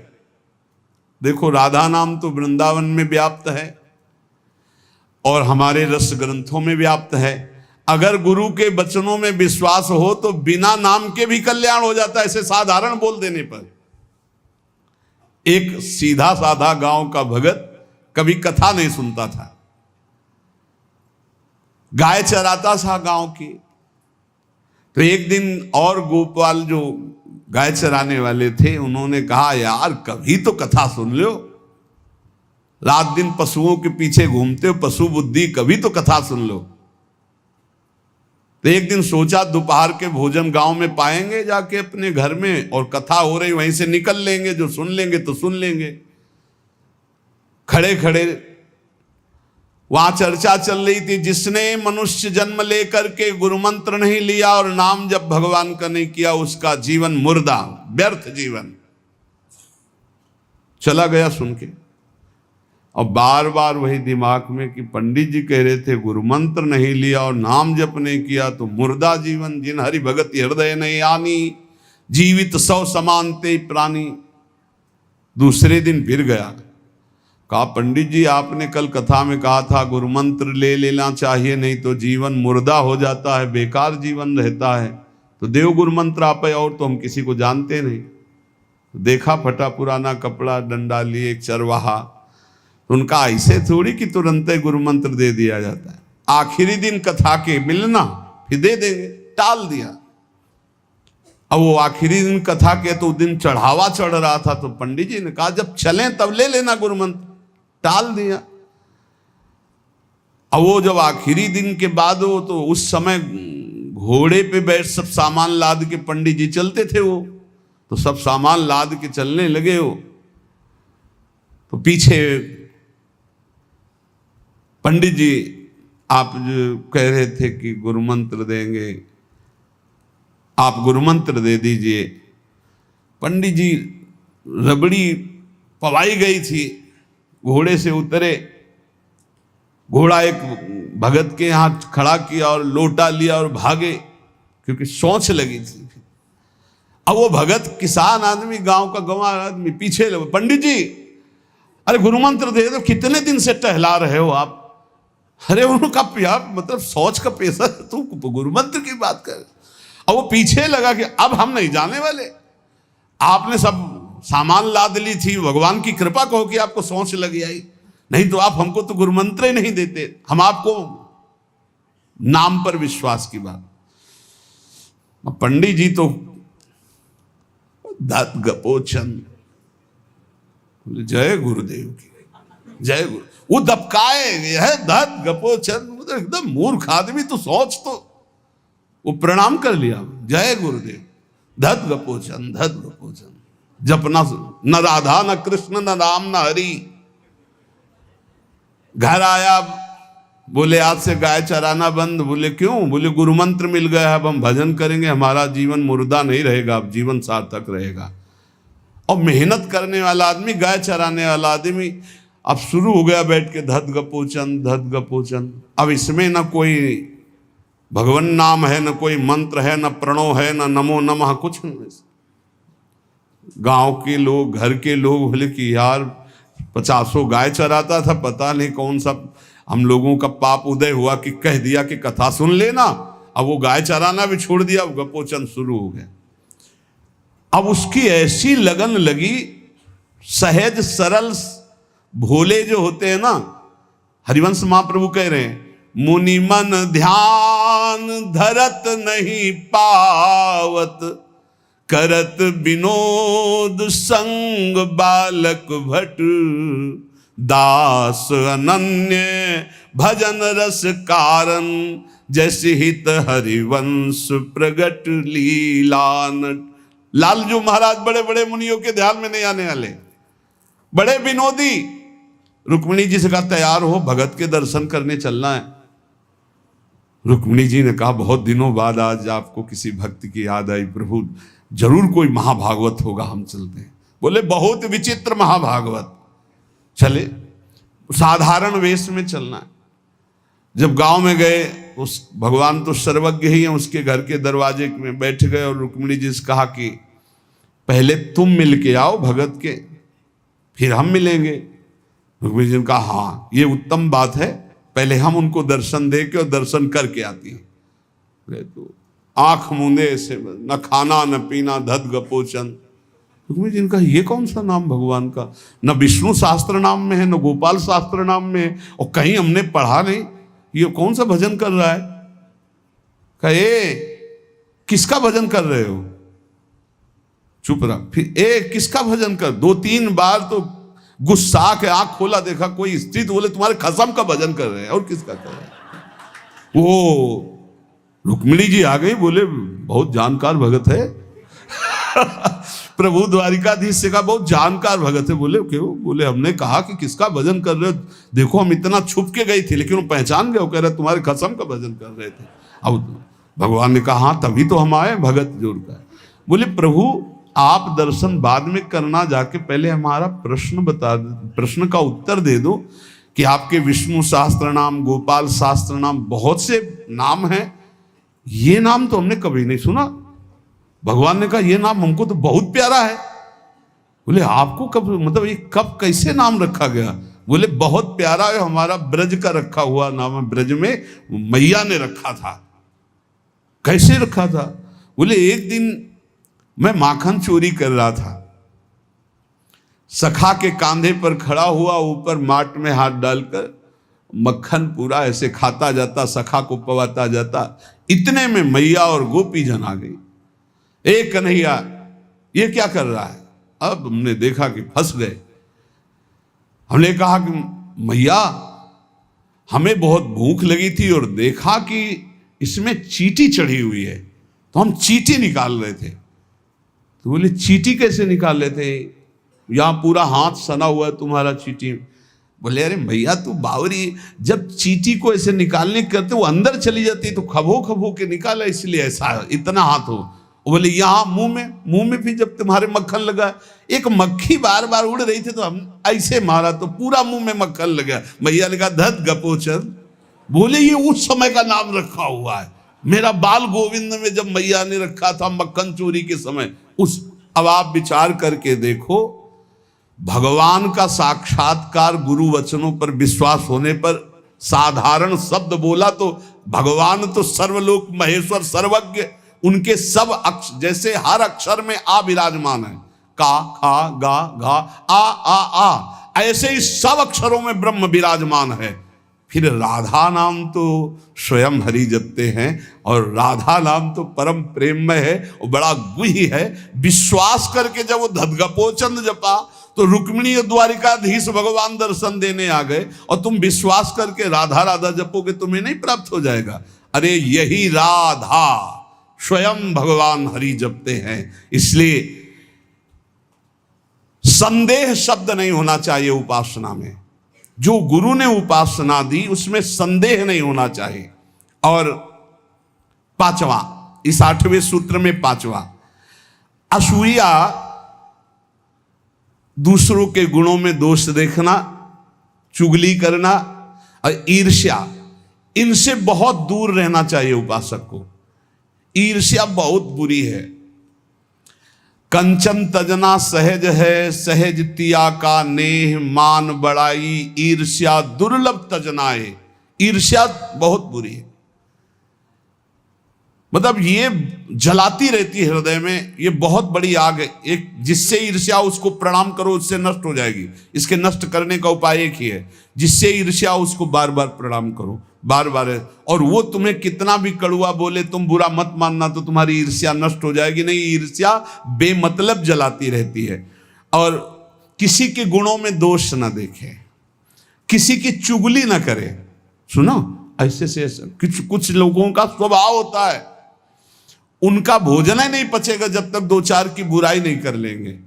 देखो राधा नाम तो वृंदावन में व्याप्त है और हमारे रस ग्रंथों में व्याप्त है। अगर गुरु के वचनों में विश्वास हो तो बिना नाम के भी कल्याण हो जाता है, ऐसे साधारण बोल देने पर। एक सीधा साधा गांव का भगत कभी कथा नहीं सुनता था, गाय चराता था गांव की। तो एक दिन और गोपाल जो गाय चराने वाले थे, उन्होंने कहा यार कभी तो कथा सुन लो, रात दिन पशुओं के पीछे घूमते हो, पशु बुद्धि, कभी तो कथा सुन लो। तो एक दिन सोचा दोपहर के भोजन गांव में पाएंगे जाके अपने घर में, और कथा हो रही वहीं से निकल लेंगे, जो सुन लेंगे तो सुन लेंगे। खड़े खड़े वहां चर्चा चल रही थी, जिसने मनुष्य जन्म लेकर के गुरु मंत्र नहीं लिया और नाम जब भगवान का नहीं किया, उसका जीवन मुर्दा, व्यर्थ जीवन। चला गया सुन के, और बार बार वही दिमाग में कि पंडित जी कह रहे थे गुरु मंत्र नहीं लिया और नाम जप नहीं किया तो मुर्दा जीवन। जिन हरि भगत हृदय नहीं आनी, जीवित सौ समानते प्राणी। दूसरे दिन फिर गया, कहा पंडित जी आपने कल कथा में कहा था गुरु मंत्र ले लेना चाहिए, नहीं तो जीवन मुर्दा हो जाता है, बेकार जीवन रहता है। तो देव गुरु मंत्र आप, और तो हम किसी को जानते नहीं। तो देखा फटा पुराना कपड़ा, डंडा लिए एक चरवाहा। उनका ऐसे थोड़ी कि तुरंत गुरु मंत्र दे दिया जाता है, आखिरी दिन कथा के मिलना फिर दे देंगे, टाल दिया। अब वो आखिरी दिन कथा के तो दिन चढ़ावा चढ़ रहा था, तो पंडित जी ने कहा जब चलें तब ले लेना गुरु मंत्र, टाल दिया। अब वो जब आखिरी दिन के बाद वो, तो उस समय घोड़े पे बैठ सब सामान लाद के पंडित जी चलते थे, वो तो सब सामान लाद के चलने लगे। वो तो पीछे पंडित जी आप जो कह रहे थे कि गुरु मंत्र देंगे, आप गुरु मंत्र दे दीजिए। पंडित जी रबड़ी पवाई गई थी, घोड़े से उतरे, घोड़ा एक भगत के यहाँ खड़ा किया और लोटा लिया और भागे, क्योंकि सोच लगी थी। अब वो भगत किसान आदमी, गांव का गंवार आदमी पीछे लगे, पंडित जी अरे गुरु मंत्र दे दो, कितने दिन से टहला रहे हो आप। अरे उनका यार मतलब सोच का पैसा, तू गुरु मंत्र की बात कर। अब वो पीछे लगा कि अब हम नहीं जाने वाले, आपने सब सामान लाद ली थी, भगवान की कृपा कहो कि आपको सोच लगी आई, नहीं तो आप हमको तो गुरु मंत्र ही नहीं देते, हम आपको नाम पर विश्वास की बात। पंडित जी तो दात गपोचन, जय गुरुदेव की जय गुरु। वो दबकाए है दात गपोचन, एकदम मूर्ख आदमी, तो सोच तो। वो प्रणाम कर लिया, जय गुरुदेव, धत गपोचन धत गपोचन। जपना न राधा न कृष्ण न राम न हरि। घर आया, बोले आज से गाय चराना बंद। बोले क्यों? बोले गुरु मंत्र मिल गया, अब हम भजन करेंगे, हमारा जीवन मुर्दा नहीं रहेगा, अब जीवन सार्थक रहेगा। और मेहनत करने वाला आदमी, गाय चराने वाला आदमी, अब शुरू हो गया बैठ के धत गपोचन धत गपोचन। अब इसमें न कोई भगवान नाम है, न कोई मंत्र है, न प्रणव है, न नमो नमः, कुछ नहीं। गांव के लोग, घर के लोग बोले कि यार 50 गाय चराता था, पता नहीं कौन सा हम लोगों का पाप उदय हुआ कि कह दिया कि कथा सुन लेना। अब वो गाय चराना भी छोड़ दिया, गपोचन शुरू हो गया। अब उसकी ऐसी लगन लगी, सहज सरल भोले जो होते हैं ना, हरिवंश महाप्रभु कह रहे हैं, मुनि मन ध्यान धरत नहीं पावत, करत विनोद संग बालक भट, दास अनन्य भजन रस कारण, जैसे हित हरिवंश प्रगट लीलान। लालजू महाराज बड़े बड़े मुनियों के ध्यान में नहीं आने वाले, बड़े विनोदी। रुक्मिणी जी से कहा तैयार हो, भगत के दर्शन करने चलना है। रुक्मिणी जी ने कहा बहुत दिनों बाद आज आपको किसी भक्त की याद आई, प्रभु जरूर कोई महाभागवत होगा, हम चलते हैं। बोले बहुत विचित्र महाभागवत। चले, साधारण वेश में चलना है। जब गांव में गए, उस भगवान तो सर्वज्ञ ही है, उसके घर के दरवाजे में बैठ गए और रुक्मिणी जी से कहा कि पहले तुम मिल के आओ भगत के, फिर हम मिलेंगे। रुक्मिणी जी ने कहा हाँ ये उत्तम बात है, पहले हम उनको दर्शन दे के और दर्शन करके आती हैं। तो आंख मूंदे ऐसे, न खाना न पीना धद गपोचन। रुक्मिणी जी इनका ये कौन सा नाम भगवान का, न विष्णु शास्त्र नाम में है, न गोपाल शास्त्र नाम में है, और कहीं हमने पढ़ा नहीं, ये कौन सा भजन कर रहा है। कहे किसका भजन कर रहे हो, चुप रहा। फिर किसका भजन कर, 2-3 बार तो गुस्सा के आंख खोला, देखा कोई स्त्री, तो बोले तुम्हारे खसम का भजन कर रहे हैं, और किसका कर रहे हैं। वो रुक्मिणी जी आ गई, बोले बहुत जानकार भगत है प्रभु द्वारिकाधीश से कहा बहुत जानकार भगत है। बोले क्यों, बोले हमने कहा कि किसका भजन कर रहे हो, देखो हम इतना छुप के गई थी, लेकिन वो पहचान गए, वो कह रहे तुम्हारे खसम का भजन कर रहे थे। अब भगवान ने कहा हाँ तभी तो हम आए भगत जोड़ कर। बोले प्रभु आप दर्शन बाद में करना, जाके पहले हमारा प्रश्न बता, प्रश्न का उत्तर दे दो कि आपके विष्णु शास्त्र नाम, गोपाल शास्त्र नाम, बहुत से नाम हैं, ये नाम तो हमने कभी नहीं सुना। भगवान ने कहा ये नाम हमको तो बहुत प्यारा है। बोले आपको कब, मतलब ये कब कैसे नाम रखा गया। बोले बहुत प्यारा है, हमारा ब्रज का रखा हुआ नाम है, ब्रज में मैया ने रखा था। कैसे रखा था। बोले एक दिन मैं माखन चोरी कर रहा था, सखा के कांधे पर खड़ा हुआ, ऊपर माट में हाथ डालकर मक्खन पूरा ऐसे खाता जाता, सखा को पवाता जाता। इतने में मैया और गोपी जन आ गई। एक कन्हैया ये क्या कर रहा है। अब हमने देखा कि फंस गए। हमने कहा कि मैया हमें बहुत भूख लगी थी और देखा कि इसमें चींटी चढ़ी हुई है, तो हम चींटी निकाल रहे थे। तो बोले चींटी कैसे निकाल रहे थे, यहां पूरा हाथ सना हुआ है तुम्हारा चींटी। बोले अरे भैया तू बावरी, जब चींटी को ऐसे निकालने करते वो अंदर चली जाती तो खबो खबो के निकाला, इसलिए ऐसा इतना हाथ हो। बोले यहाँ मुंह में फिर जब तुम्हारे मक्खन लगा, एक मक्खी बार बार उड़ रही थी तो हम ऐसे मारा तो पूरा मुंह में मक्खन लगा। भैया ने कहा धत गपोचन। बोले ये उस समय का नाम रखा हुआ है, मेरा बाल गोविंद में जब मैया ने रखा था मक्खन चोरी के समय उस। अब आप विचार करके देखो, भगवान का साक्षात्कार गुरु वचनों पर विश्वास होने पर साधारण शब्द बोला तो भगवान तो सर्वलोक महेश्वर सर्वज्ञ, उनके सब अक्षर, जैसे हर अक्षर में आ विराजमान है, का खा गा घा आ, ऐसे ही सब अक्षरों में ब्रह्म विराजमान है। फिर राधा नाम तो स्वयं हरि जपते हैं, और राधा नाम तो परम प्रेममय है और बड़ा गुही है। विश्वास करके जब वो धदगपोचंद जपा तो रुक्मिणी द्वारिकाधीश भगवान दर्शन देने आ गए, और तुम विश्वास करके राधा राधा जपोगे तुम्हें नहीं प्राप्त हो जाएगा। अरे यही राधा स्वयं भगवान हरि जपते हैं। इसलिए संदेह शब्द नहीं होना चाहिए उपासना में। जो गुरु ने उपासना दी उसमें संदेह नहीं होना चाहिए। और 5वां, इस 8वें सूत्र में 5वां, असूया, दूसरों के गुणों में दोष देखना, चुगली करना और ईर्ष्या, इनसे बहुत दूर रहना चाहिए उपासक को। ईर्ष्या बहुत बुरी है। कंचन तजना सहज है, सहज तिया का नेह, मान बड़ाई ईर्ष्या दुर्लभ तजनाए। ईर्ष्या बहुत बुरी है, मतलब ये जलाती रहती है हृदय में, ये बहुत बड़ी आग है। एक जिससे ईर्ष्या उसको प्रणाम करो उससे नष्ट हो जाएगी। इसके नष्ट करने का उपाय एक ही है, जिससे ईर्ष्या उसको बार बार प्रणाम करो, बार बार। और वो तुम्हें कितना भी कड़ुआ बोले तुम बुरा मत मानना, तो तुम्हारी ईर्ष्या नष्ट हो जाएगी। नहीं, ईर्ष्या बेमतलब जलाती रहती है। और किसी के गुणों में दोष ना देखे, किसी की चुगली ना करे। सुनो, ऐसे से ऐसा कुछ लोगों का स्वभाव होता है, उनका भोजन ही नहीं पचेगा जब तक 2-4 की बुराई नहीं कर लेंगे।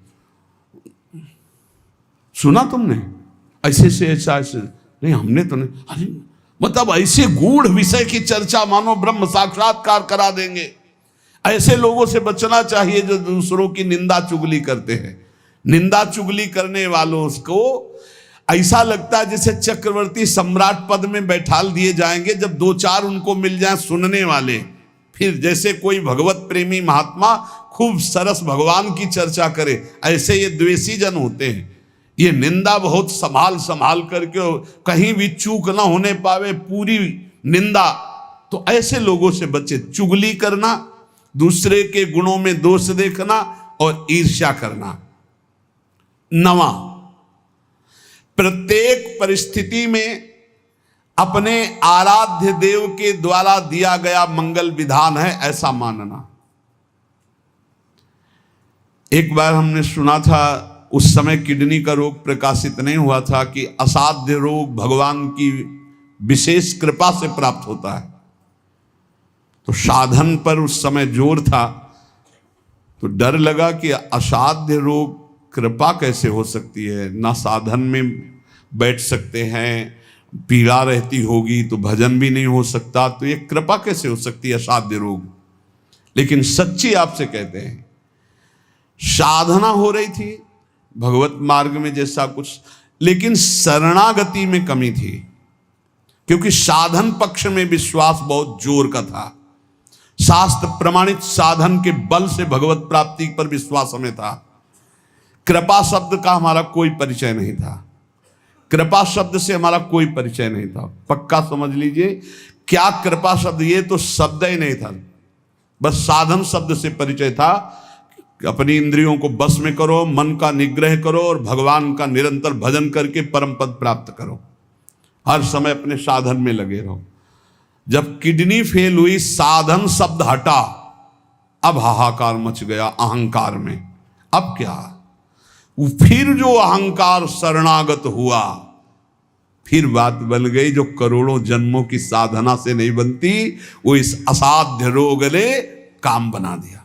सुना तुमने ऐसे से ऐसा नहीं, हमने तो नहीं। अरे मतलब ऐसे गूढ़ विषय की चर्चा मानो ब्रह्म साक्षात्कार करा देंगे। ऐसे लोगों से बचना चाहिए जो दूसरों की निंदा चुगली करते हैं। निंदा चुगली करने वालों को ऐसा लगता है जैसे चक्रवर्ती सम्राट पद में बैठाल दिए जाएंगे, जब 2-4 उनको मिल जाए सुनने वाले। फिर जैसे कोई भगवत प्रेमी महात्मा खूब सरस भगवान की चर्चा करे, ऐसे ये द्वेषी जन होते हैं। ये निंदा बहुत संभाल संभाल करके, कहीं भी चूक ना होने पावे, पूरी निंदा तो ऐसे लोगों से बचे। चुगली करना, दूसरे के गुणों में दोष देखना और ईर्ष्या करना। 9, प्रत्येक परिस्थिति में अपने आराध्य देव के द्वारा दिया गया मंगल विधान है ऐसा मानना। एक बार हमने सुना था, उस समय किडनी का रोग प्रकाशित नहीं हुआ था, कि असाध्य रोग भगवान की विशेष कृपा से प्राप्त होता है। तो साधन पर उस समय जोर था, तो डर लगा कि असाध्य रोग कृपा कैसे हो सकती है, ना साधन में बैठ सकते हैं, पीड़ा रहती होगी तो भजन भी नहीं हो सकता, तो ये कृपा कैसे हो सकती है असाध्य रोग। लेकिन सच्ची आपसे कहते हैं, साधना हो रही थी भगवत मार्ग में जैसा कुछ, लेकिन शरणागति में कमी थी, क्योंकि साधन पक्ष में विश्वास बहुत जोर का था। शास्त्र प्रमाणित साधन के बल से भगवत प्राप्ति पर विश्वास हमें था। कृपा शब्द का हमारा कोई परिचय नहीं था, कृपा शब्द से हमारा कोई परिचय नहीं था। पक्का समझ लीजिए, क्या कृपा शब्द, ये तो शब्द ही नहीं था, बस साधन शब्द से परिचय था। अपनी इंद्रियों को बस में करो, मन का निग्रह करो और भगवान का निरंतर भजन करके परम पद प्राप्त करो। हर समय अपने साधन में लगे रहो। जब किडनी फेल हुई, साधन शब्द हटा, अब हाहाकार मच गया अहंकार में। अब क्या, फिर जो अहंकार शरणागत हुआ, फिर बात बन गई जो करोड़ों जन्मों की साधना से नहीं बनती, वो इस असाध्य रोग ने काम बना दिया।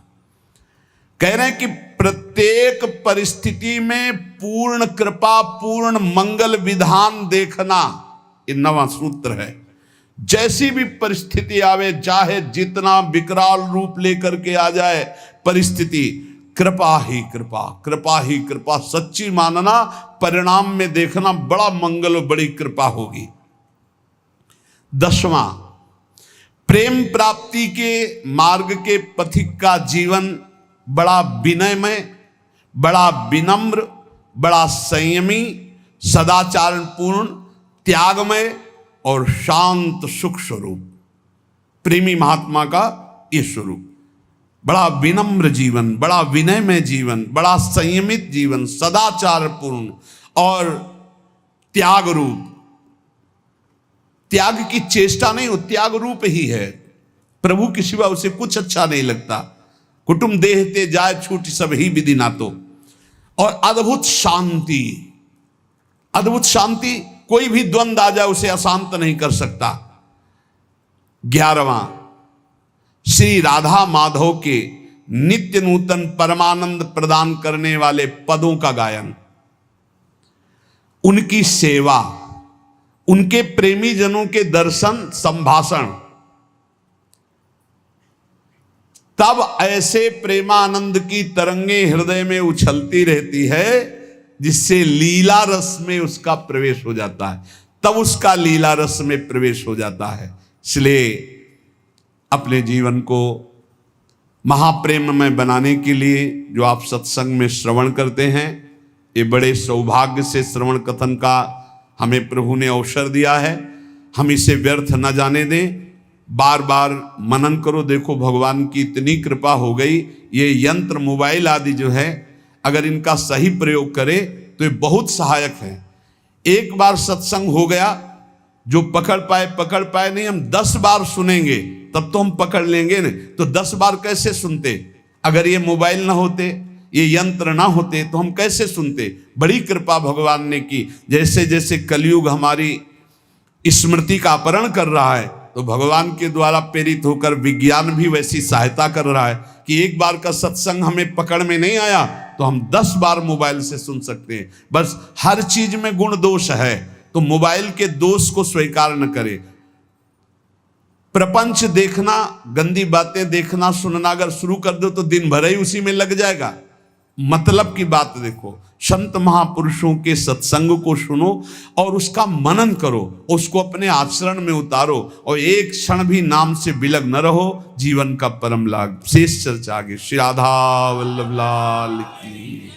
कह रहे हैं कि प्रत्येक परिस्थिति में पूर्ण कृपा, पूर्ण मंगल विधान देखना, ये 9वां सूत्र है। जैसी भी परिस्थिति आवे, चाहे जितना विकराल रूप लेकर के आ जाए परिस्थिति, कृपा ही कृपा, कृपा ही कृपा सच्ची मानना, परिणाम में देखना बड़ा मंगल और बड़ी कृपा होगी। 10वां, प्रेम प्राप्ति के मार्ग के पथिक का जीवन बड़ा विनयमय, बड़ा विनम्र, बड़ा संयमी, सदाचारपूर्ण, त्यागमय और शांत सुख स्वरूप, प्रेमी महात्मा का ये स्वरूप। बड़ा विनम्र जीवन, बड़ा विनयमय जीवन, बड़ा संयमित जीवन, सदाचारपूर्ण और त्याग रूप। त्याग की चेष्टा नहीं, वो त्याग रूप ही है। प्रभु के सिवा उसे कुछ अच्छा नहीं लगता। कुटुंब देहते जाए छूट सब ही विधि नातो। और अद्भुत शांति, अद्भुत शांति, कोई भी द्वंद आ जाए उसे अशांत नहीं कर सकता। 11वां, श्री राधा माधव के नित्य नूतन परमानंद प्रदान करने वाले पदों का गायन, उनकी सेवा, उनके प्रेमी जनों के दर्शन संभाषण, तब ऐसे प्रेमानंद की तरंगे हृदय में उछलती रहती है जिससे लीला रस में उसका प्रवेश हो जाता है, तब उसका लीला रस में प्रवेश हो जाता है। इसलिए अपने जीवन को महाप्रेम में बनाने के लिए जो आप सत्संग में श्रवण करते हैं, ये बड़े सौभाग्य से श्रवण कथन का हमें प्रभु ने अवसर दिया है। हम इसे व्यर्थ न जाने दें, बार बार मनन करो। देखो भगवान की इतनी कृपा हो गई, ये यंत्र मोबाइल आदि जो है, अगर इनका सही प्रयोग करें तो ये बहुत सहायक है। एक बार सत्संग हो गया, जो पकड़ पाए नहीं, हम 10 बार सुनेंगे तब तो हम पकड़ लेंगे न, तो 10 बार कैसे सुनते? अगर ये मोबाइल ना होते, ये यंत्र ना होते तो हम कैसे सुनते? बड़ी कृपा भगवान ने की। जैसे जैसे कलयुग हमारी स्मृति का अपहरण कर रहा है, तो भगवान के द्वारा प्रेरित होकर विज्ञान भी वैसी सहायता कर रहा है कि एक बार का सत्संग हमें पकड़ में नहीं आया तो हम 10 बार मोबाइल से सुन सकते हैं। बस हर चीज में गुण दोष है, तो मोबाइल के दोष को स्वीकार न करें। प्रपंच देखना, गंदी बातें देखना सुनना अगर शुरू कर दो तो दिन भर ही उसी में लग जाएगा। मतलब की बात देखो, संत महापुरुषों के सत्संग को सुनो और उसका मनन करो, उसको अपने आचरण में उतारो और एक क्षण भी नाम से विलग न रहो, जीवन का परम लाभ। शेष चर्चा आगे। श्री राधा वल्लभ लाल की।